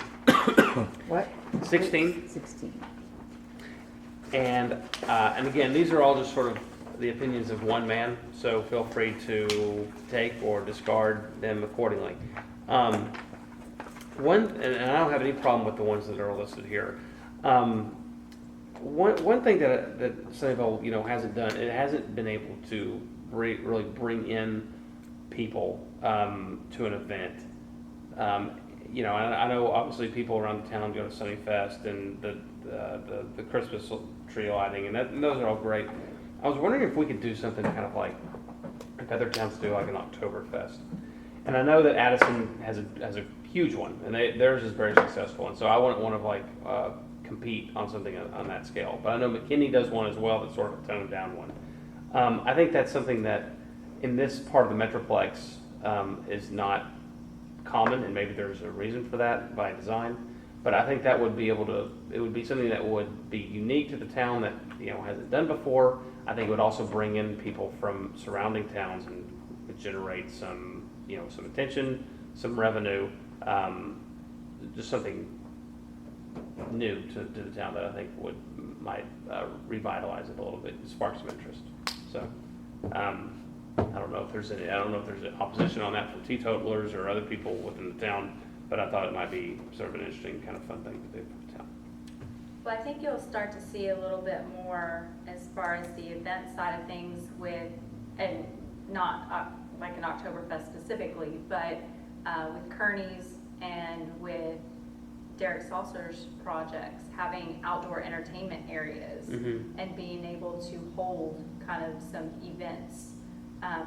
What? 16. 16. And again, these are all just sort of the opinions of one man, so feel free to take or discard them accordingly. And I don't have any problem with the ones that are listed here. One thing that Sunnyvale, hasn't done, it hasn't been able to really bring in people to an event. I know obviously people around the town go to Sunny Fest and the Christmas tree lighting, and those are all great. I was wondering if we could do something kind of like other towns do, like an Oktoberfest. And I know that Addison has a huge one, and theirs is very successful. And so I wouldn't want to compete on something on that scale. But I know McKinney does one as well, that's sort of a toned down one. I think that's something that in this part of the Metroplex is not common, and maybe there's a reason for that by design. But I think that would be it would be something that would be unique to the town that hasn't done before. I think it would also bring in people from surrounding towns and would generate some some attention, some revenue, just something new to the town that I think might revitalize it a little bit, spark some interest. So I don't know if there's an opposition on that from teetotalers or other people within the town, but I thought it might be sort of an interesting kind of fun thing to do for the town. Well, I think you'll start to see a little bit more as far as the event side of things and not like an Oktoberfest specifically, but with Kearney's and with Derek Saucer's projects, having outdoor entertainment areas and being able to hold kind of some events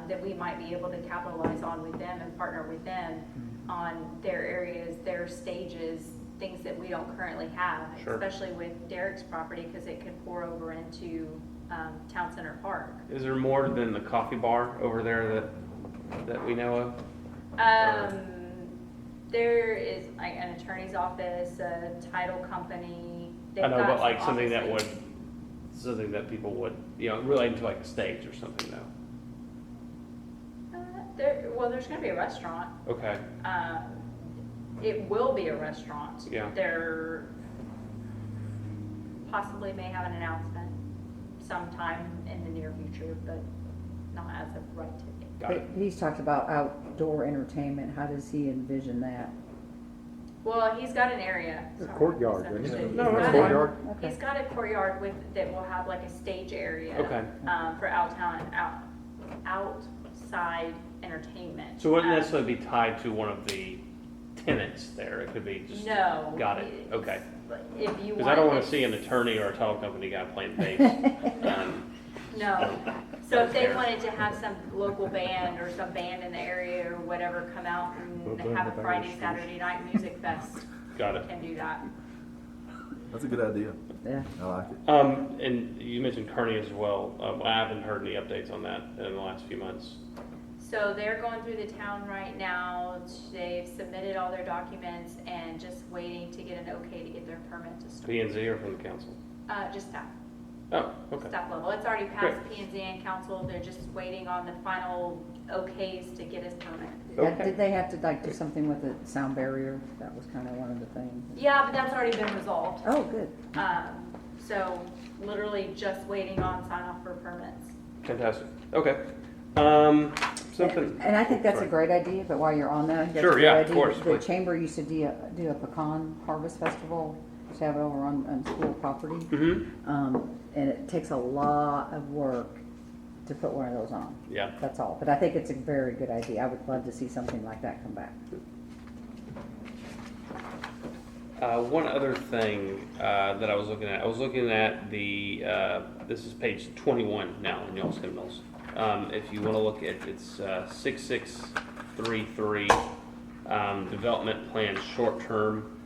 that we might be able to capitalize on with them and partner with them on their areas, their stages, things that we don't currently have, Sure. especially with Derek's property, because it could pour over into Town Center Park. Is there more than the coffee bar over there that we know of? There is like an attorney's office, a title company. They've I know, got but like some something that offices. people would, relating to like a stage or something though. There's going to be a restaurant. Okay. It will be a restaurant. Yeah. There possibly may have an announcement sometime in the near future, but not as of right today. Got it. He's talked about outdoor entertainment. How does he envision that? Well, he's got an area. A Sorry, courtyard, isn't it? misunderstood. No, He's that's got fine. Courtyard? Okay. He's got a courtyard that will have like a stage area. Okay. For outside entertainment. So it wouldn't Um, necessarily be tied to one of the tenants there, it could be just. No. Got it, okay. If you want. Because I don't want it- to see an attorney or a title company guy playing bass. No. So if they Fair. wanted to have some local band or some band in the area or whatever come out and have a Friday, Saturday night music fest, Got it. can do that. That's a good idea. Yeah. I like it. And you mentioned Kearney as well. I haven't heard any updates on that in the last few months. So they're going through the town right now. They've submitted all their documents and just waiting to get an okay to get their permit to start. P and Z or from the council? Just staff. Oh, okay. Staff level. It's already passed P and Z and council. They're just waiting on the final okays to get his permit. Okay. Did they have to like do something with the sound barrier? That was kind of one of the things. Yeah, but that's already been resolved. Oh, good. So literally just waiting on sign off for permits. Fantastic. Okay. Something. And I think that's a Sorry. great idea, but while you're on that, I think that's Sure, a great yeah, of idea. course, The please. chamber used to do a pecan harvest festival, used to have it over on school property. Mm-hmm. And it takes a lot of work to put one of those on. Yeah. That's all. But I think it's a very good idea. I would love to see something like that come back. One other thing that I was looking at the, this is page 21 now in y'all's hymnals. If you want to look at, it's 6633, development plan short term.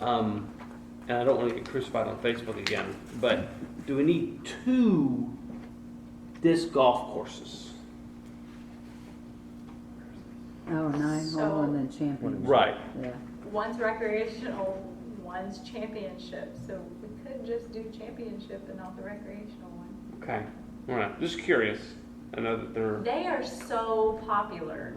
And I don't want to get crucified on Facebook again, but do we need 2 disc golf courses? Oh, 9-hole and then championship. Right. Yeah. One's recreational, one's championship. So we could just do championship and not the recreational one. Okay. All right. Just curious. I know that they're. They are so popular.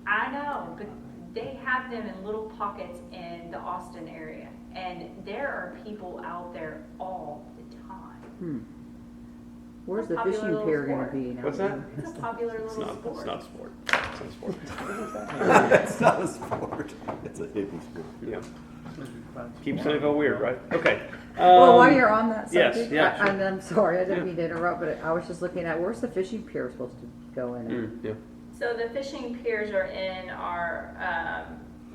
I know, but they have them in little pockets in the Austin area. And there are people out there all the time. Where's the Popular fishing little pier going sport. to be? Now? What's that? It's a popular It's little not. sport. It's not a sport. It's not a sport. It's not a sport. It's a hippie sport. Yeah. Keep Sunnyvale weird, right? Okay. Well, while you're on that yes, subject, yeah, sure. I'm sorry, I didn't Yeah. mean to interrupt, but I was just looking at, where's the fishing pier supposed to go in? Yeah. So the fishing piers are in our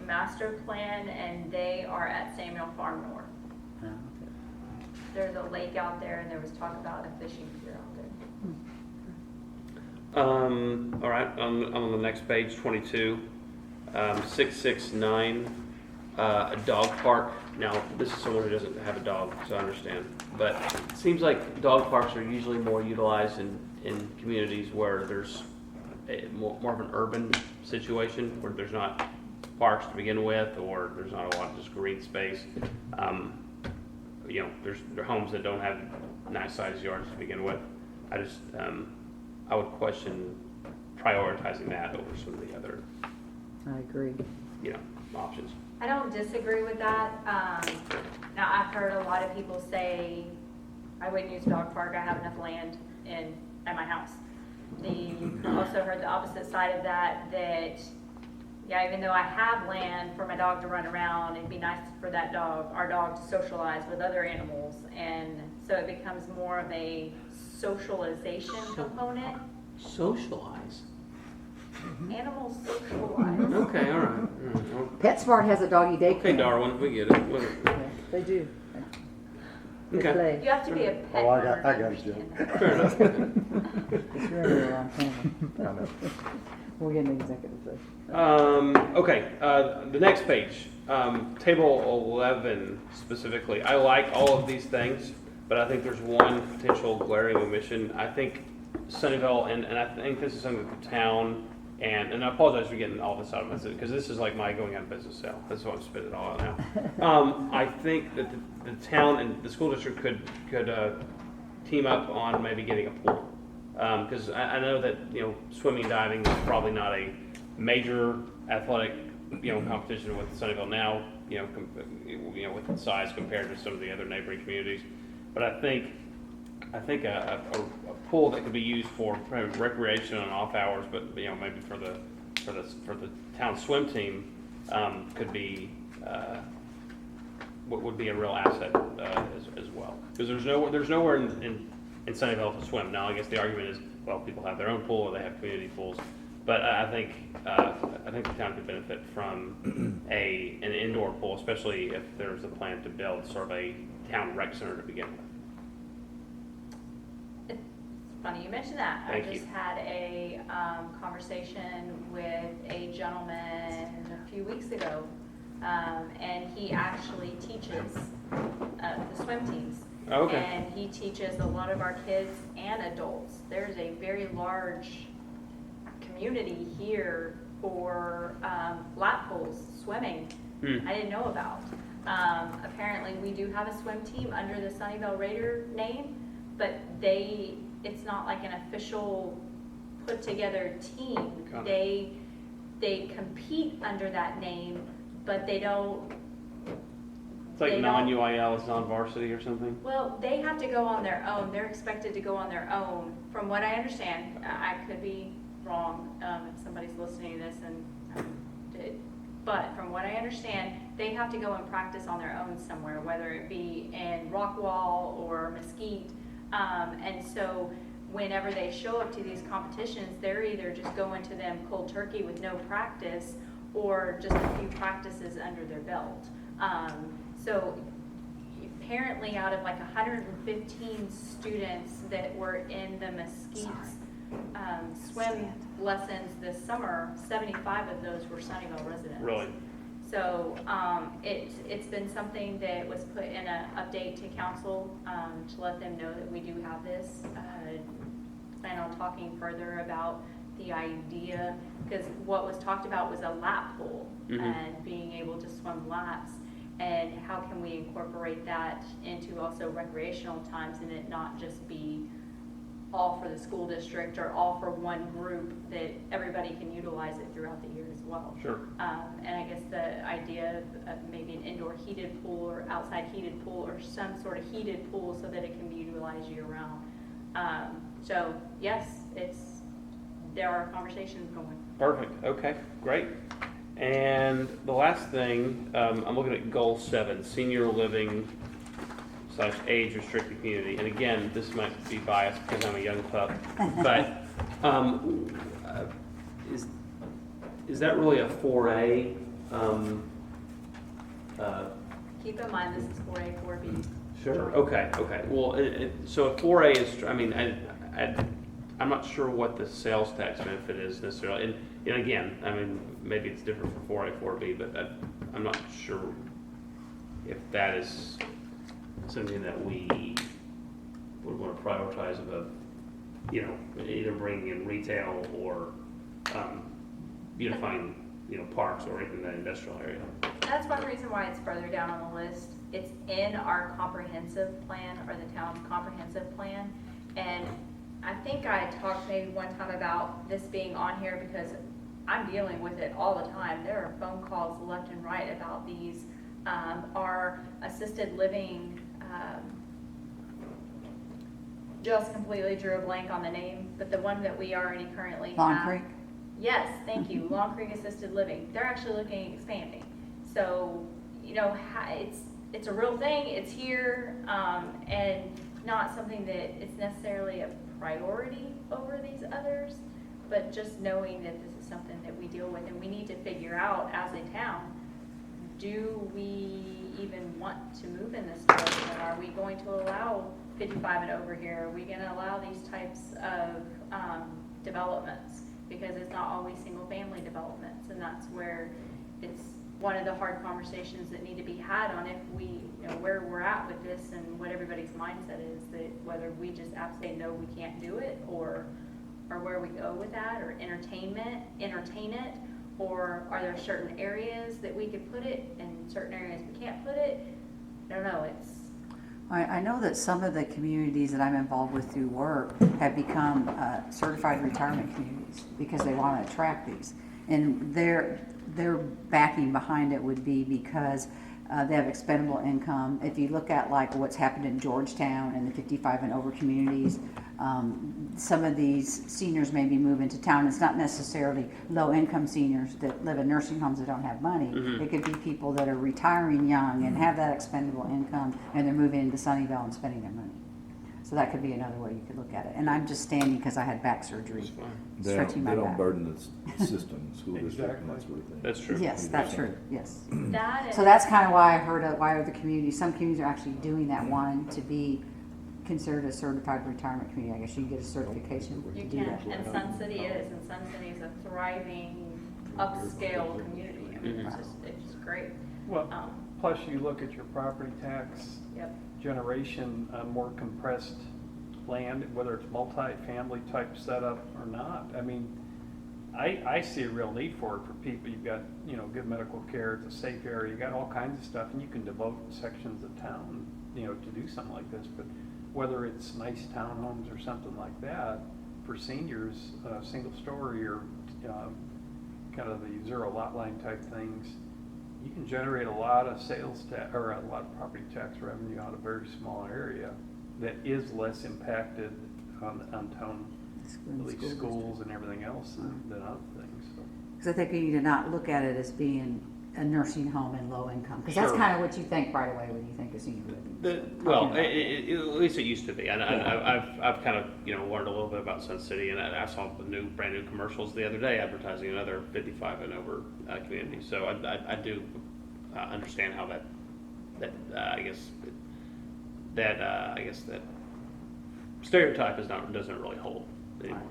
master plan, and they are at Samuel Farm North. Oh, okay. There's a lake out there, and there was talk about a fishing pier out there. All right. I'm on the next page, 22. 669. A dog park. Now, this is someone who doesn't have a dog, so I understand. But it seems like dog parks are usually more utilized in communities where there's more of an urban situation, where there's not parks to begin with, or there's not a lot of just green space. There are homes that don't have nice sized yards to begin with. I just, I would question prioritizing that over some of the other, I agree. options. I don't disagree with that. Now, I've heard a lot of people say, I wouldn't use a dog park, I have enough land at my house. You also heard the opposite side of that, yeah, even though I have land for my dog to run around, it'd be nice for our dog to socialize with other animals. And so it becomes more of a socialization component. Socialize. Animals socialize. Okay, all right. Well, PetSmart has a doggy daycare. okay, Darwin, we get it. Yeah, they do. They Okay. play. You have to be a pet Oh, I owner got to a understand joke. that. Fair enough. It's really a long time. I know. We'll get an executive session. Okay, the next page, table 11 specifically. I like all of these things, but I think there's one potential glaring omission. I think Sunnyvale, and I think this is something that the town, and I apologize for getting all this out of my system, because this is like my going out of business sale. That's why I'm spitting it all out now. I think that the town and the school district could team up on maybe getting a pool. Because I know that, swimming and diving is probably not a major athletic, competition with Sunnyvale now, with its size compared to some of the other neighboring communities. But I think a pool that could be used for recreation on off hours, but maybe for the town swim team could be what would be a real asset as well. Because there's nowhere in Sunnyvale to swim. Now, I guess the argument is, well, people have their own pool or they have community pools. But I think the town could benefit from an indoor pool, especially if there's a plan to build sort of a town rec center to begin with. It's funny you mentioned that. Thank I just you. had a conversation with a gentleman a few weeks ago, and he actually teaches the swim teams. Oh, okay. And he teaches a lot of our kids and adults. There's a very large community here for lap pools, swimming. I didn't know about. Apparently, we do have a swim team under the Sunnyvale Raider name, but it's not like an official put together team. Got it. They compete under that name, but they don't. It's like They don't- non-UIL, it's non-varsity or something? Well, they have to go on their own. They're expected to go on their own. From what I understand, I could be wrong if somebody's listening to this but from what I understand, they have to go and practice on their own somewhere, whether it be in Rockwall or Mesquite. And so whenever they show up to these competitions, they're either just going to them cold turkey with no practice or just a few practices under their belt. So apparently out of like 115 students that were in the Mesquite swim lessons this summer, 75 of those were Sunnyvale residents. Really? So it's been something that was put in an update to council to let them know that we do have this. Plan on talking further about the idea, because what was talked about was a lap pool and being able to swim laps, and how can we incorporate that into also recreational times and it not just be all for the school district or all for one group, that everybody can utilize it throughout the year as well. Sure. And I guess the idea of maybe an indoor heated pool or outside heated pool or some sort of heated pool so that it can be utilized year round. So yes, there are conversations going. Perfect. Okay, great. And the last thing, I'm looking at goal 7, senior living / age restricted community. And again, this might be biased because I'm a young pup, but is that really a 4A? Keep in mind, this is 4A, 4B. Sure. Okay. Well, so a 4A is, I mean, I'm not sure what the sales tax benefit is necessarily. And again, I mean, maybe it's different for 4A, 4B, but I'm not sure if that is something that we would want to prioritize above, either bringing in retail or beautifying, parks or even the industrial area. That's one reason why it's further down on the list. It's in our comprehensive plan, or the town's comprehensive plan. And I think I talked maybe one time about this being on here because I'm dealing with it all the time. There are phone calls left and right about these. Our assisted living, just completely drew a blank on the name, but the one that we already currently have. Long Creek? Yes, thank you. Long Creek Assisted Living. They're actually looking at expanding. So, it's a real thing. It's here, and not something that it's necessarily a priority over these others, but just knowing that this is something that we deal with and we need to figure out as a town. Do we even want to move in this direction? Are we going to allow 55 and over here? Are we going to allow these types of developments? Because it's not always single-family developments, and that's where it's one of the hard conversations that need to be had on if we, where we're at with this and what everybody's mindset is, that whether we just absolutely say no, we can't do it, or where we go with that, or entertain it, or are there certain areas that we could put it and certain areas we can't put it? I don't know. I know that some of the communities that I'm involved with through work have become certified retirement communities because they want to attract these. And their backing behind it would be because They have expendable income. If you look at like what's happened in Georgetown and the 55 and over communities, some of these seniors may be moving to town. It's not necessarily low-income seniors that live in nursing homes that don't have money. It could be people that are retiring young and have that expendable income, and they're moving into Sunnyvale and spending their money. So that could be another way you could look at it. And I'm just standing because I had back surgery, stretching my They don't back. burden the system, school district, and that Exactly. sort of thing. That's true. Yes, that's true, yes. That So that's kind of why I heard of why other communities, some communities are actually doing that, wanting to be considered a certified retirement community. I guess you can get a certification to you do can, that. and Sun City is, and Sun City is a thriving, upscale community. I mean, it's just great. Well, Um, plus you look at your property tax Yep. generation on more compressed land, whether it's multi-family type setup or not. I mean, I see a real need for it for people. You've got, good medical care, it's a safe area, you got all kinds of stuff, and you can devote sections of town, to do something like this. But whether it's nice townhomes or something like that, for seniors, single story or kind of the zero lot line type things, you can generate a lot of sales tax, or a lot of property tax revenue out of a very small area that is less impacted on town, at least schools and everything else than other things, so. Because I think you need to not look at it as being a nursing home and low income, because that's Sure. kind of what you think right away when you think of senior living. Well, Okay. at least it used to be. And I've kind of, learned a little bit about Sun City, and I saw the brand new commercials the other day advertising another 55 and over community. So I do understand how that stereotype doesn't really hold anymore.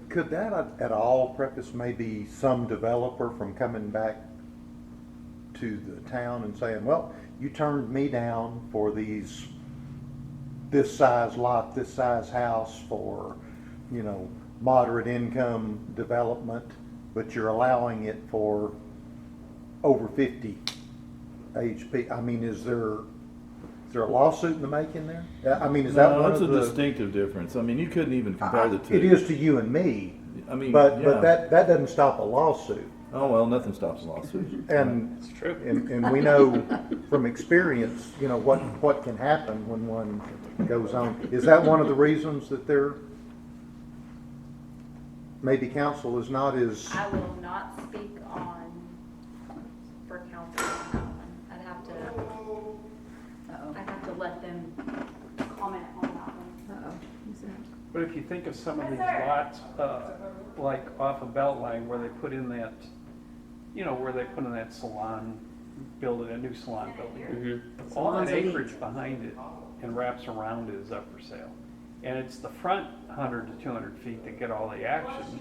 Could that at all preface maybe some developer from coming back to the town and saying, well, you turned me down for this size lot, this size house for, moderate income development, but you're allowing it for over 50 age people? I mean, is there a lawsuit in the making there? I mean, is that No, one that's of a the? distinctive difference. I mean, you couldn't even compare the two. It is to you and me, I mean, but yeah. that doesn't stop a lawsuit. Oh, well, nothing stops a lawsuit. And It's true. and we know from experience, what can happen when one goes on. Is that one of the reasons that maybe council is not as? I will not speak on for council on that one. I'd have to let them comment on that one. Uh-oh. Who's that? But if you think of some of these lots, like off of Beltline, where they put in that, salon building, a new salon building. All that Salon's elite. acreage behind it and wraps around it is up for sale. And it's the front 100 to 200 feet that get all the action.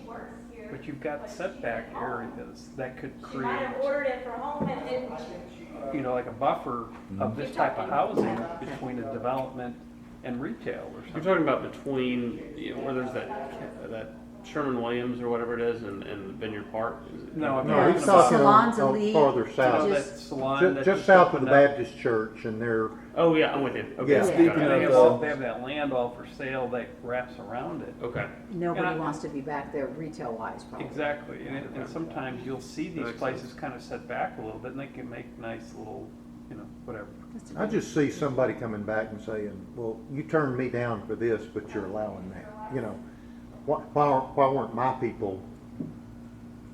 But you've got setback areas that could create, ordered it from home and didn't. like a buffer of this type of housing between a development and retail or You're something. talking about between, where there's that Sherman Williams or whatever it is and Vineyard Park? Is it- No, I'm No, talking he's about, talking Salon's on elite. farther you know, south, that salon that just south of the opened up. Baptist church, and they're. Oh, yeah, I'm with you. Okay. Yeah. got it. Speaking They have, of, they have that land all for sale that wraps around it. Okay. Nobody And I- wants to be back there retail-wise, probably. Exactly, and sometimes you'll see these Makes places sense. kind of set back a little bit, and they can make nice little, whatever. I just see somebody coming back and saying, well, you turned me down for this, but you're allowing that. Why weren't my people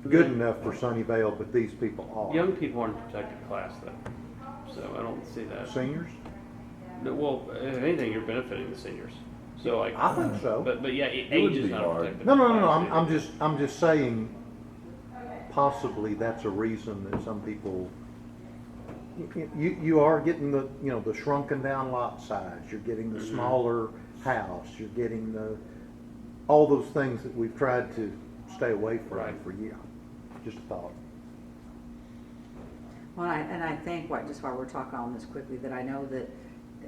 good enough for Sunnyvale, but these people are? Young people aren't protected class though, so I don't see that. Seniors? Well, if anything, you're benefiting the seniors. So like, I think so. but yeah, It age wouldn't is be not hard. protected. No, class. I'm just saying, possibly that's a reason that some people, you are getting the shrunken down lot size, you're getting the smaller house, you're getting all those things that we've tried to stay away from Right. for years. Just a thought. Well, I think, just while we're talking on this quickly, that I know that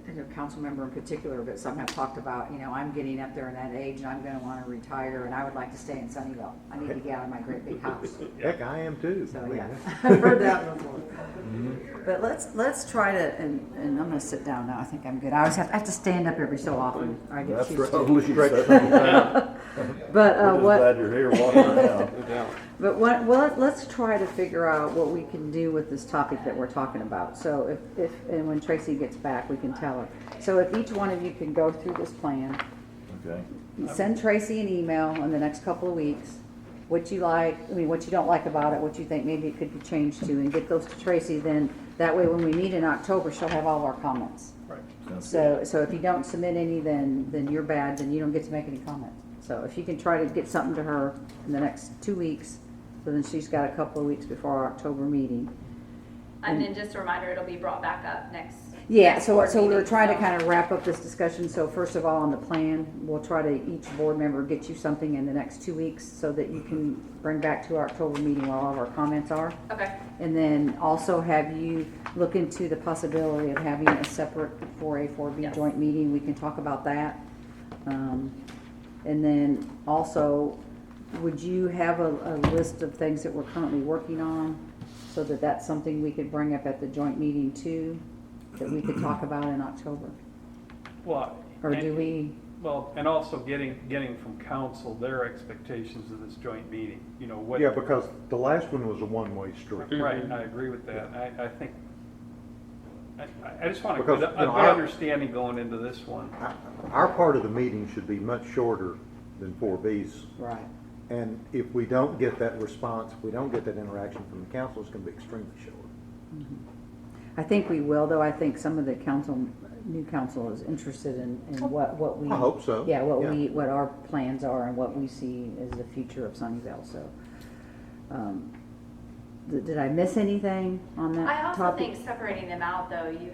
a council member in particular, but some have talked about, I'm getting up there in that age and I'm gonna wanna retire and I would like to stay in Sunnyvale. I need to get out of my great big house. Heck, I am too. So, yeah, I've heard that before. But let's try to, and I'm gonna sit down now, I think I'm good. I always have to stand up every so often, or I get That's used to right. it. Stretch things out. But, We're just what, glad you're here walking around. but well, let's try to figure out what we can do with this topic that we're talking about. So if and when Tracy gets back, we can tell her. So if each one of you can go through this plan, Okay. send Tracy an email in the next couple of weeks, what you like, what you don't like about it, what you think maybe it could be changed to, and get those to Tracy, then that way when we meet in October, she'll have all of our comments. Right. Sounds So if you don't submit any, then you're bad, then you don't get to make any comments. So if you can try to get something to her in the next 2 weeks, so then she's got a couple of weeks before our October meeting. And then just a reminder, it'll be brought back up next. Yeah, next so board we we're meeting, trying to so- kind of wrap up this discussion. So first of all, on the plan, we'll try to, each board member get you something in the next 2 weeks so that you can bring back to our October meeting where all of our comments are. Okay, And then also have you look into the possibility of having a separate 4A, 4B Yes. joint meeting. We can talk about that. And then also, would you have a list of things that we're currently working on? So that's something we could bring up at the joint meeting too, that we could talk about in October? Well, Or do we? Well, and also getting from council their expectations of this joint meeting, what. Yeah, because the last one was a one-way street. Right, I agree with that. I think, I just want a Because, good our- understanding going into this one. Our part of the meeting should be much shorter than 4B's. Right. And if we don't get that response, if we don't get that interaction from the council, it's going to be extremely short. I think we will, though. I think some of the new council is interested in what we. I hope so. Yeah, Yeah. what our plans are and what we see as the future of Sunnyvale, so. Did I miss anything on that I also topic? think separating them out, though, you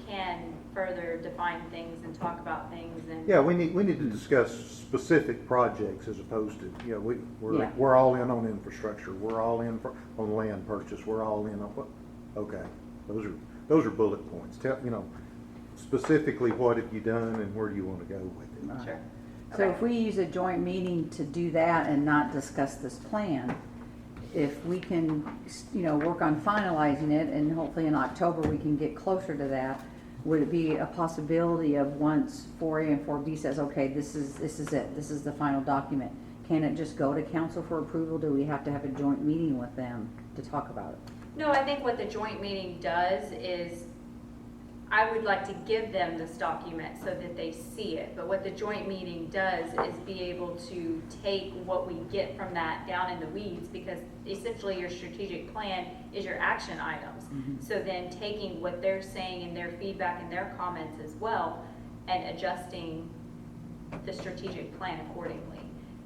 can further define things and talk about things and. Yeah, we need to discuss specific projects as opposed to, Yeah. we're all in on infrastructure, we're all in on land purchase, we're all in on what, okay, those are bullet points. Tell, specifically what have you done and where do you want to go with it? Sure. So Okay. if we use a joint meeting to do that and not discuss this plan, if we can, work on finalizing it and hopefully in October we can get closer to that, would it be a possibility of once 4A and 4B says, okay, this is it, this is the final document, can it just go to council for approval? Do we have to have a joint meeting with them to talk about it? No, I think what the joint meeting does is, I would like to give them this document so that they see it. But what the joint meeting does is be able to take what we get from that down in the weeds, because essentially your strategic plan is your action items. So then taking what they're saying and their feedback and their comments as well, and adjusting the strategic plan accordingly.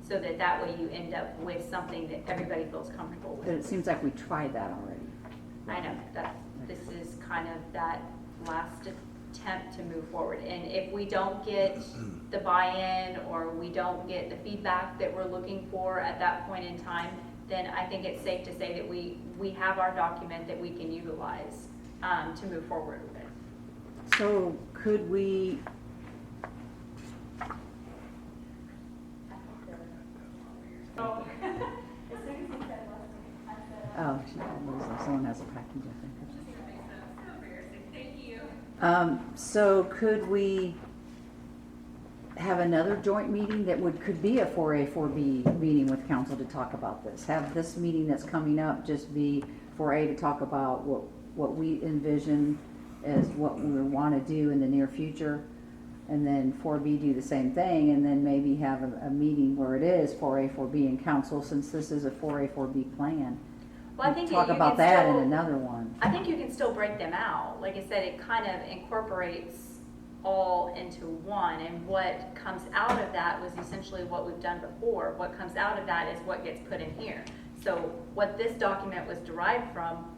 So that way you end up with something that everybody feels comfortable But it with. seems like we tried that already. I know, this is kind of that last attempt to move forward. And if we don't get the buy-in or we don't get the feedback that we're looking for at that point in time, then I think it's safe to say that we have our document that we can utilize to move forward with it. So could we, oh, someone has a package, I think. So could we have another joint meeting that could be a 4A, 4B meeting with council to talk about this? Have this meeting that's coming up just be 4A to talk about what we envision as what we want to do in the near future, and then 4B do the same thing, and then maybe have a meeting where it is 4A, 4B in council, since this is a 4A, 4B plan. Well, I think Talk you about can that in still- another one. I think you can still break them out. Like I said, it kind of incorporates all into one, and what comes out of that was essentially what we've done before. What comes out of that is what gets put in here. So what this document was derived from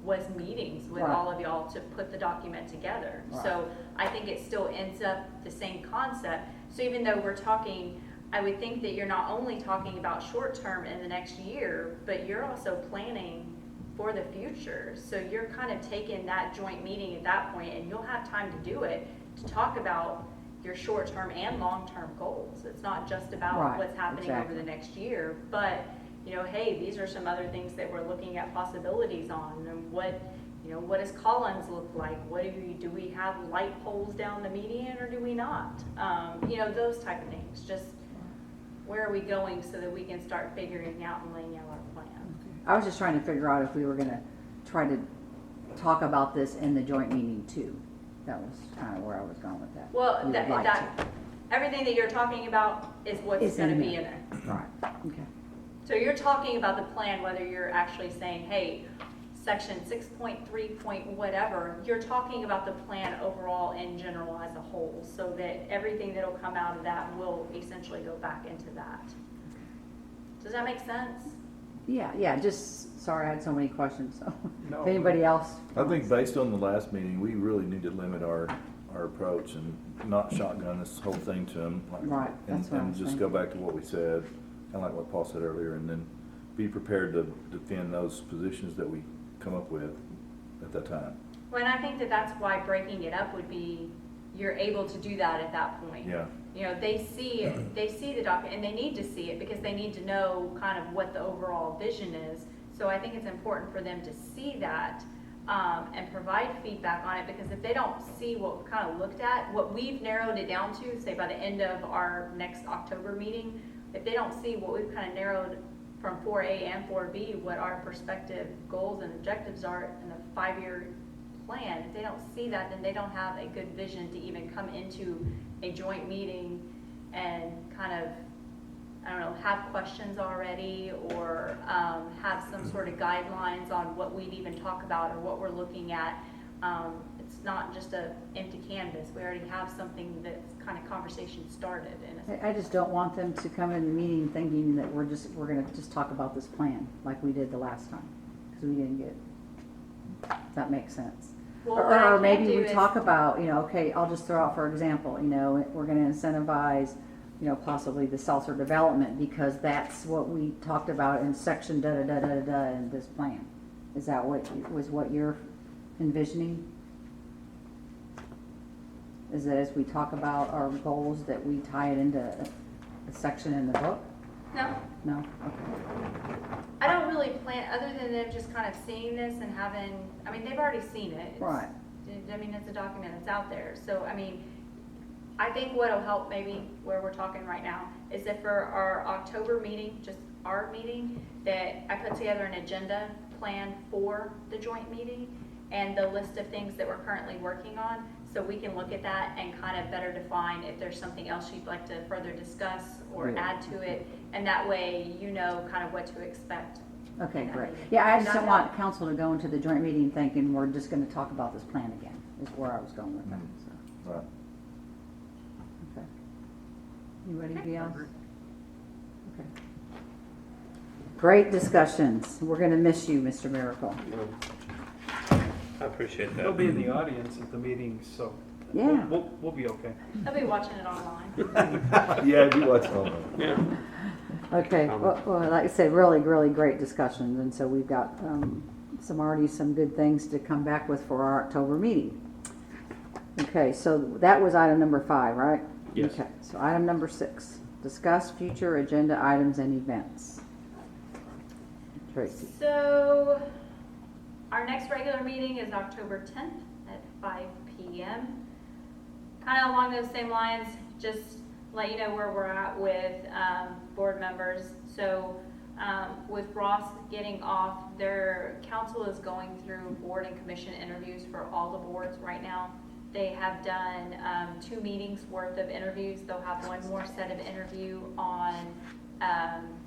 was meetings with Right. all of y'all to put the document together. So I think it still ends up the same concept. So even though we're talking, I would think that you're not only talking about short term in the next year, but you're also planning for the future. So you're kind of taking that joint meeting at that point, and you'll have time to do it, to talk about your short-term and long-term goals. It's not just about Right, what's happening over exactly. the next year, but, you know, hey, these are some other things that we're looking at possibilities on, and what, you know, what does Collins look like? What do we have light poles down the median, or do we not? You know, those type of things. Just where are we going so that we can start figuring out and laying out our plan. I was just trying to figure out if we were gonna try to talk about this in the joint meeting too. That was kind of where I was going with that. Well, We would like that everything that you're talking about is what's Is going to in be there. in there. Right, okay. So you're talking about the plan, whether you're actually saying, hey, section 6.3 point whatever, you're talking about the plan overall in general as a whole, so that everything that'll come out of that will essentially go back into that. Does that make sense? Yeah, just, sorry, I had so many questions, so. No. If anybody else? I think based on the last meeting, we really need to limit our approach and not shotgun this whole thing to them. Right, that's what I And was just go back to what we said, kind of like what Paul said earlier, and then be prepared to defend those positions that we come up with at that time. Well, and I think that that's why breaking it up would be, you're able to do that at that point. Yeah. You know, they see the document, and they need to see it because they need to know kind of what the overall vision is. So I think it's important for them to see that and provide feedback on it, because if they don't see what we've kind of looked at, what we've narrowed it down to, say by the end of our next October meeting, if they don't see what we've kind of narrowed from 4A and 4B, what our prospective goals and objectives are in the 5-year plan, if they don't see that, then they don't have a good vision to even come into a joint meeting and kind of, I don't know, have questions already, or have some sort of guidelines on what we'd even talk about or what we're looking at. It's not just a empty canvas. We already have something that's kind of conversation started. I just don't want them to come in the meeting thinking that we're gonna just talk about this plan like we did the last time, because we didn't get, if that makes sense. Well, what I Or can maybe do we is- talk about, you know, okay, I'll just throw out for example, you know, we're gonna incentivize, you know, possibly the seltzer development because that's what we talked about in section da-da-da-da-da in this plan. Is that what you're envisioning? Is that as we talk about our goals that we tie it into a section in the book? No, No? Okay. I don't really plan, other than them just kind of seeing this and having, I mean, they've already seen it. It's- Right. I mean, it's a document that's out there. So, I mean, I think what'll help maybe where we're talking right now is that for our October meeting, just our meeting, that I put together an agenda plan for the joint meeting and the list of things that we're currently working on, so we can look at that and kind of better define if there's something else you'd like to further discuss or Yeah. add to it, and that way you know kind of what to expect. Okay, in that great. meeting. Yeah, I just Does don't that want help? council to go into the joint meeting thinking we're just gonna talk about this plan again, is where I was going with that, so, Right. okay. Anybody else? Okay. Great discussions. We're gonna miss you, Mr. Miracle. I appreciate that. They'll be in the audience at the meetings, so. Yeah. We'll be okay. I'll be watching it online. Yeah, you watch all that. Yeah. Okay, well, like I said, really, really great discussions, and so we've got some good things to come back with for our October meeting. Okay, so that was item number 5, right? Yes. Okay, so item number 6, discuss future agenda items and events. Tracy. So, our next regular meeting is October 10th at 5 p.m. Kind of along those same lines, just let you know where we're at with board members. So, with Ross getting off, their council is going through board and commission interviews for all the boards right now. They have done 2 meetings worth of interviews. They'll have one more set of interview on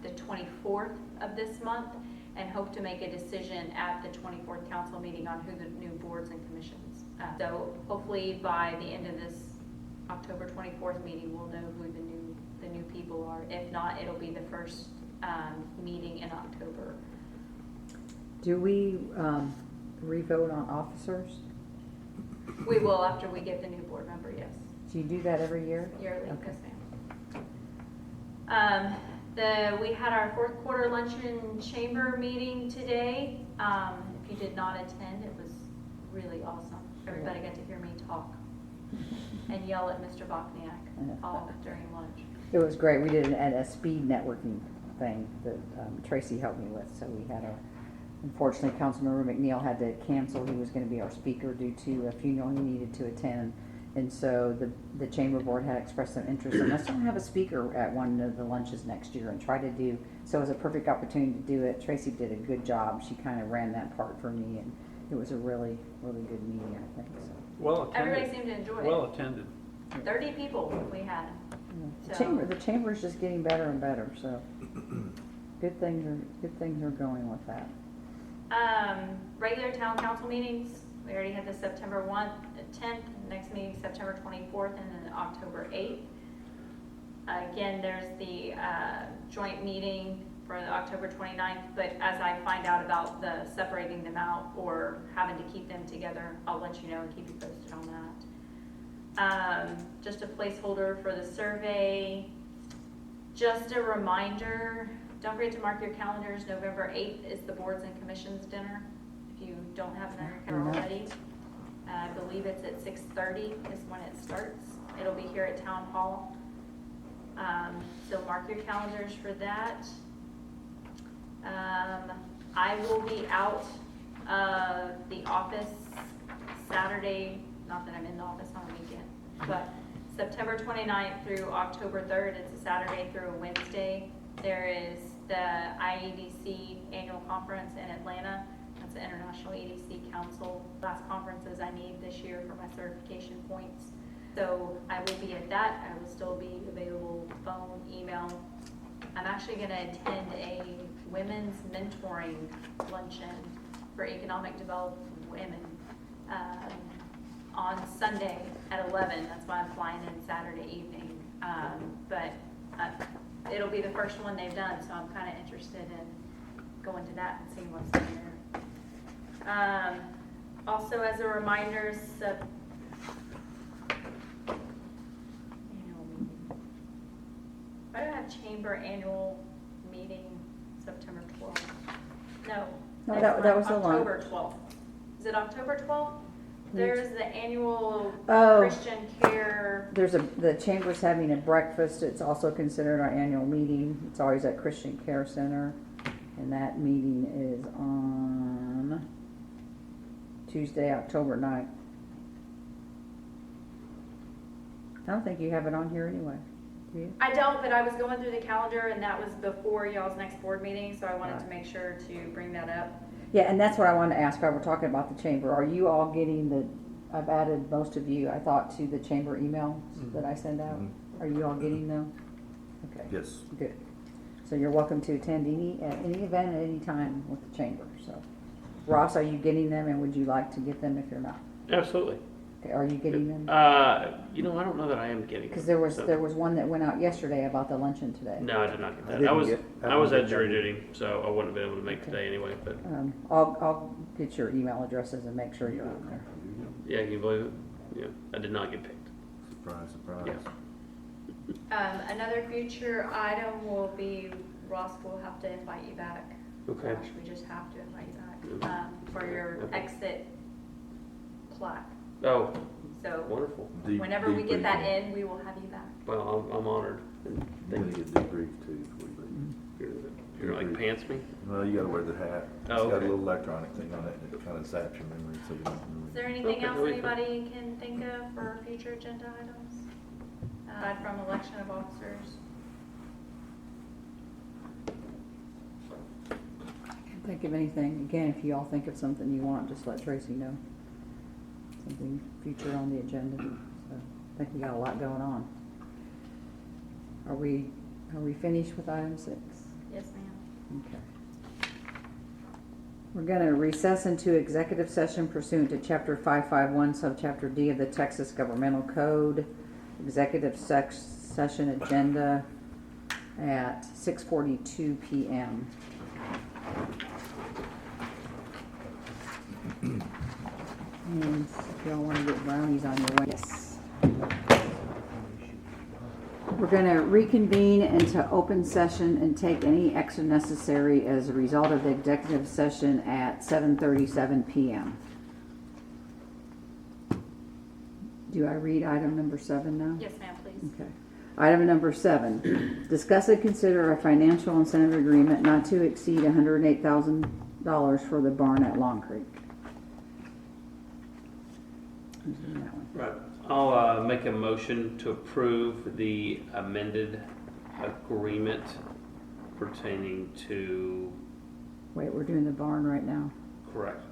the 24th of this month, and hope to make a decision at the 24th council meeting on who the new boards and commissions. So hopefully by the end of this October 24th meeting, we'll know who the new people are. If not, it'll be the first meeting in October. Do we re-vote on officers? We will after we get the new board member, yes. Do you do that every year? Yearly, Okay. yes ma'am. We had our fourth quarter luncheon chamber meeting today. If you did not attend, it was really awesome. Everybody got to hear me talk and yell at Mr. Bokniak all during lunch. It was great. We did a speed networking thing that Tracy helped me with. So we had unfortunately, Councilmember McNeil had to cancel. He was going to be our speaker due to a funeral he needed to attend. And so the chamber board had expressed some interest in us to have a speaker at one of the lunches next year and try to do, so it was a perfect opportunity to do it. Tracy did a good job. She kind of ran that part for me, and it was a really, really good meeting, I think. So. Well attended. Everybody seemed to enjoy it. Well attended. 30 people we had. The chamber is just getting better and better, so good things are going with that. Regular town council meetings, we already had the September 10th, next meeting September 24th, and then October 8th. Again, there's the joint meeting for the October 29th, but as I find out about the separating them out or having to keep them together, I'll let you know and keep you posted on that. Just a placeholder for the survey. Just a reminder, don't forget to mark your calendars. November 8th is the boards and commissions dinner. If you don't have it on your calendar already, I believe it's at 6:30 is when it starts. It'll be here at Town Hall. So mark your calendars for that. I will be out of the office Saturday, not that I'm in the office on the weekend, but September 29th through October 3rd, it's a Saturday through a Wednesday. There is the IEDC annual conference in Atlanta. That's the International EDC Council. Last conferences I need this year for my certification points. So I will be at that. I will still be available, phone, email. I'm actually going to attend a women's mentoring luncheon for economic development women on Sunday at 11. That's why I'm flying in Saturday evening. But it'll be the first one they've done, so I'm kind of interested in going to that and seeing what's in there. Also, as a reminder, I don't have chamber annual meeting September 12th. No, that was the October 12th. Is it October 12th? There's the annual Oh. Christian care. The chamber's having a breakfast. It's also considered our annual meeting. It's always at Christian Care Center. And that meeting is on Tuesday, October 9th. I don't think you have it on here anyway, do you? I don't, but I was going through the calendar and that was before y'all's next board meeting, so I wanted to make sure to bring that up. Yeah, and that's what I wanted to ask while we're talking about the chamber. Are you all getting I've added most of you, I thought, to the chamber emails that I send out. Are you all getting them? Okay. Yes. Good. So you're welcome to attend any event at any time with the chamber. So, Ross, are you getting them, and would you like to get them if you're not? Absolutely. Okay, are you getting them? I don't know that I am getting. Because there was one that went out yesterday about the luncheon today. No, I did not get I that. didn't I was get at jury that. duty, so I wouldn't have been able to make Okay. today anyway. But I'll get your email addresses and make sure you're on there. yeah, can you believe it? Yeah, I did not get picked. Surprise, surprise. Yeah. Another future item will be Ross will have to invite you back. Okay. Gosh, we just have to invite you back for your Okay. exit plaque. Oh, So wonderful. whenever we get that in, we will have you back. Well, I'm honored. You're Thank gonna you. get debriefed too before you leave. You're like pants me. Well, you gotta wear the hat. It's Oh, got a okay. little electronic thing on it, and it kind of saps your memory, so you don't remember. Is there anything Okay, else really good. anybody can think of for future agenda items? Aside from election of officers? Can't think of anything. Again, if you all think of something you want, just let Tracy know. Something future on the agenda. So I think we got a lot going on. Are we finished with item 6? Yes, ma'am. Okay. We're going to recess into executive session pursuant to Chapter 551, Subchapter D of the Texas Governmental Code. Executive session agenda at 6:42 p.m. And if y'all want to get brownies on your way. Yes. We're going to reconvene into open session and take any action necessary as a result of the executive session at 7:37 p.m. Do I read item number 7 now? Yes, ma'am, please. Okay. Item number 7, discuss and consider a financial incentive agreement not to exceed $108,000 for the barn at Long Creek. Who's doing that one? Right. I'll make a motion to approve the amended agreement pertaining to, Wait, we're doing the barn right now. correct.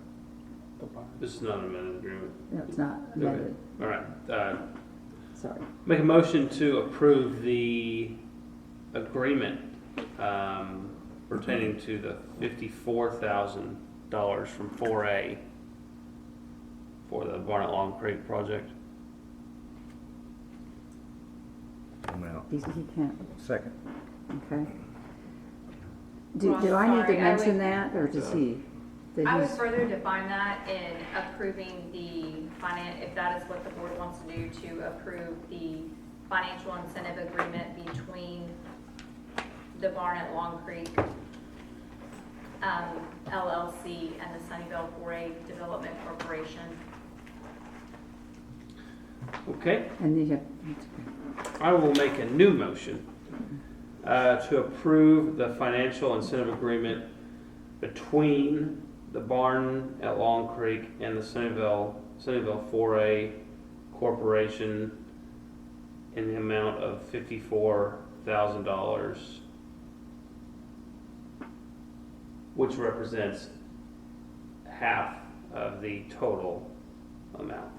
This is not an amended agreement. No, it's not amended. All right. Sorry. Make a motion to approve the agreement pertaining to the $54,000 from 4A for the Barnett Long Creek project. Amount. He can't. Second. Okay. Well, Do I need sorry, to I mention would- that, or does he? That I would he's- further define that in approving the if that is what the board wants to do, to approve the financial incentive agreement between the barn at Long Creek LLC and the Sunnyvale 4A Development Corporation. Okay. And you have, I will make a new motion to approve the financial incentive agreement between the barn at Long Creek and the Sunnyvale 4A Corporation in the amount of $54,000, which represents half of the total amount.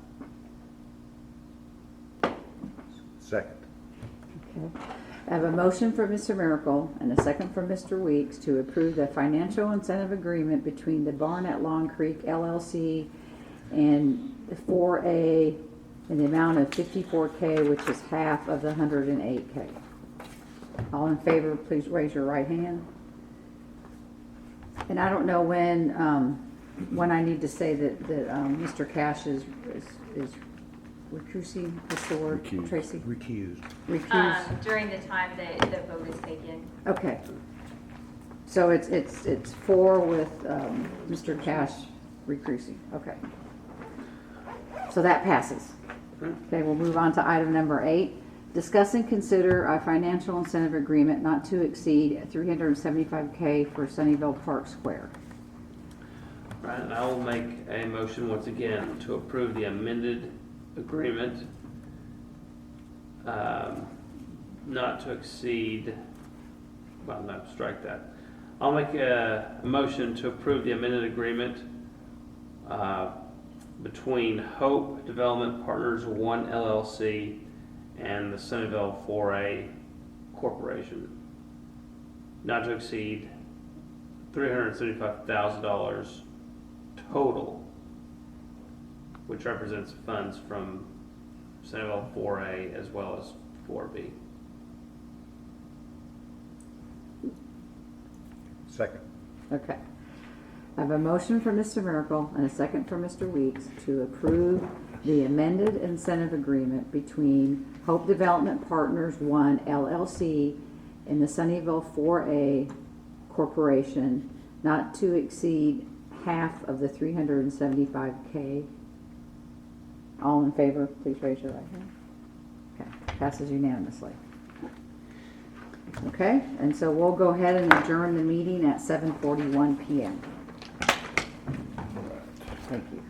Second. okay. I have a motion from Mr. Miracle and a second from Mr. Weeks to approve the financial incentive agreement between the barn at Long Creek LLC and the 4A in the amount of $54K, which is half of the $108K. All in favor, please raise your right hand. And I don't know when I need to say that Mr. Cash is recusing. What's the word, Recused. Tracy? Recused. Recused. During the time that the vote is taken. Okay. So it's 4 with Mr. Cash recusing. Okay. So that passes. Okay, we'll move on to item number 8. Discuss and consider a financial incentive agreement not to exceed $375K for Sunnyvale Park Square. Right, and I will make a motion once again to approve the amended agreement not to exceed, well, no, strike that. I'll make a motion to approve the amended agreement between Hope Development Partners 1 LLC and the Sunnyvale 4A Corporation, not to exceed $375,000 total, which represents funds from Sunnyvale 4A as well as 4B. Second. Okay. I have a motion from Mr. Miracle and a second from Mr. Weeks to approve the amended incentive agreement between Hope Development Partners 1 LLC and the Sunnyvale 4A Corporation not to exceed half of the $375K. All in favor, please raise your right hand. Okay, passes unanimously. Okay, and so we'll go ahead and adjourn the meeting at 7:41 p.m. Thank you.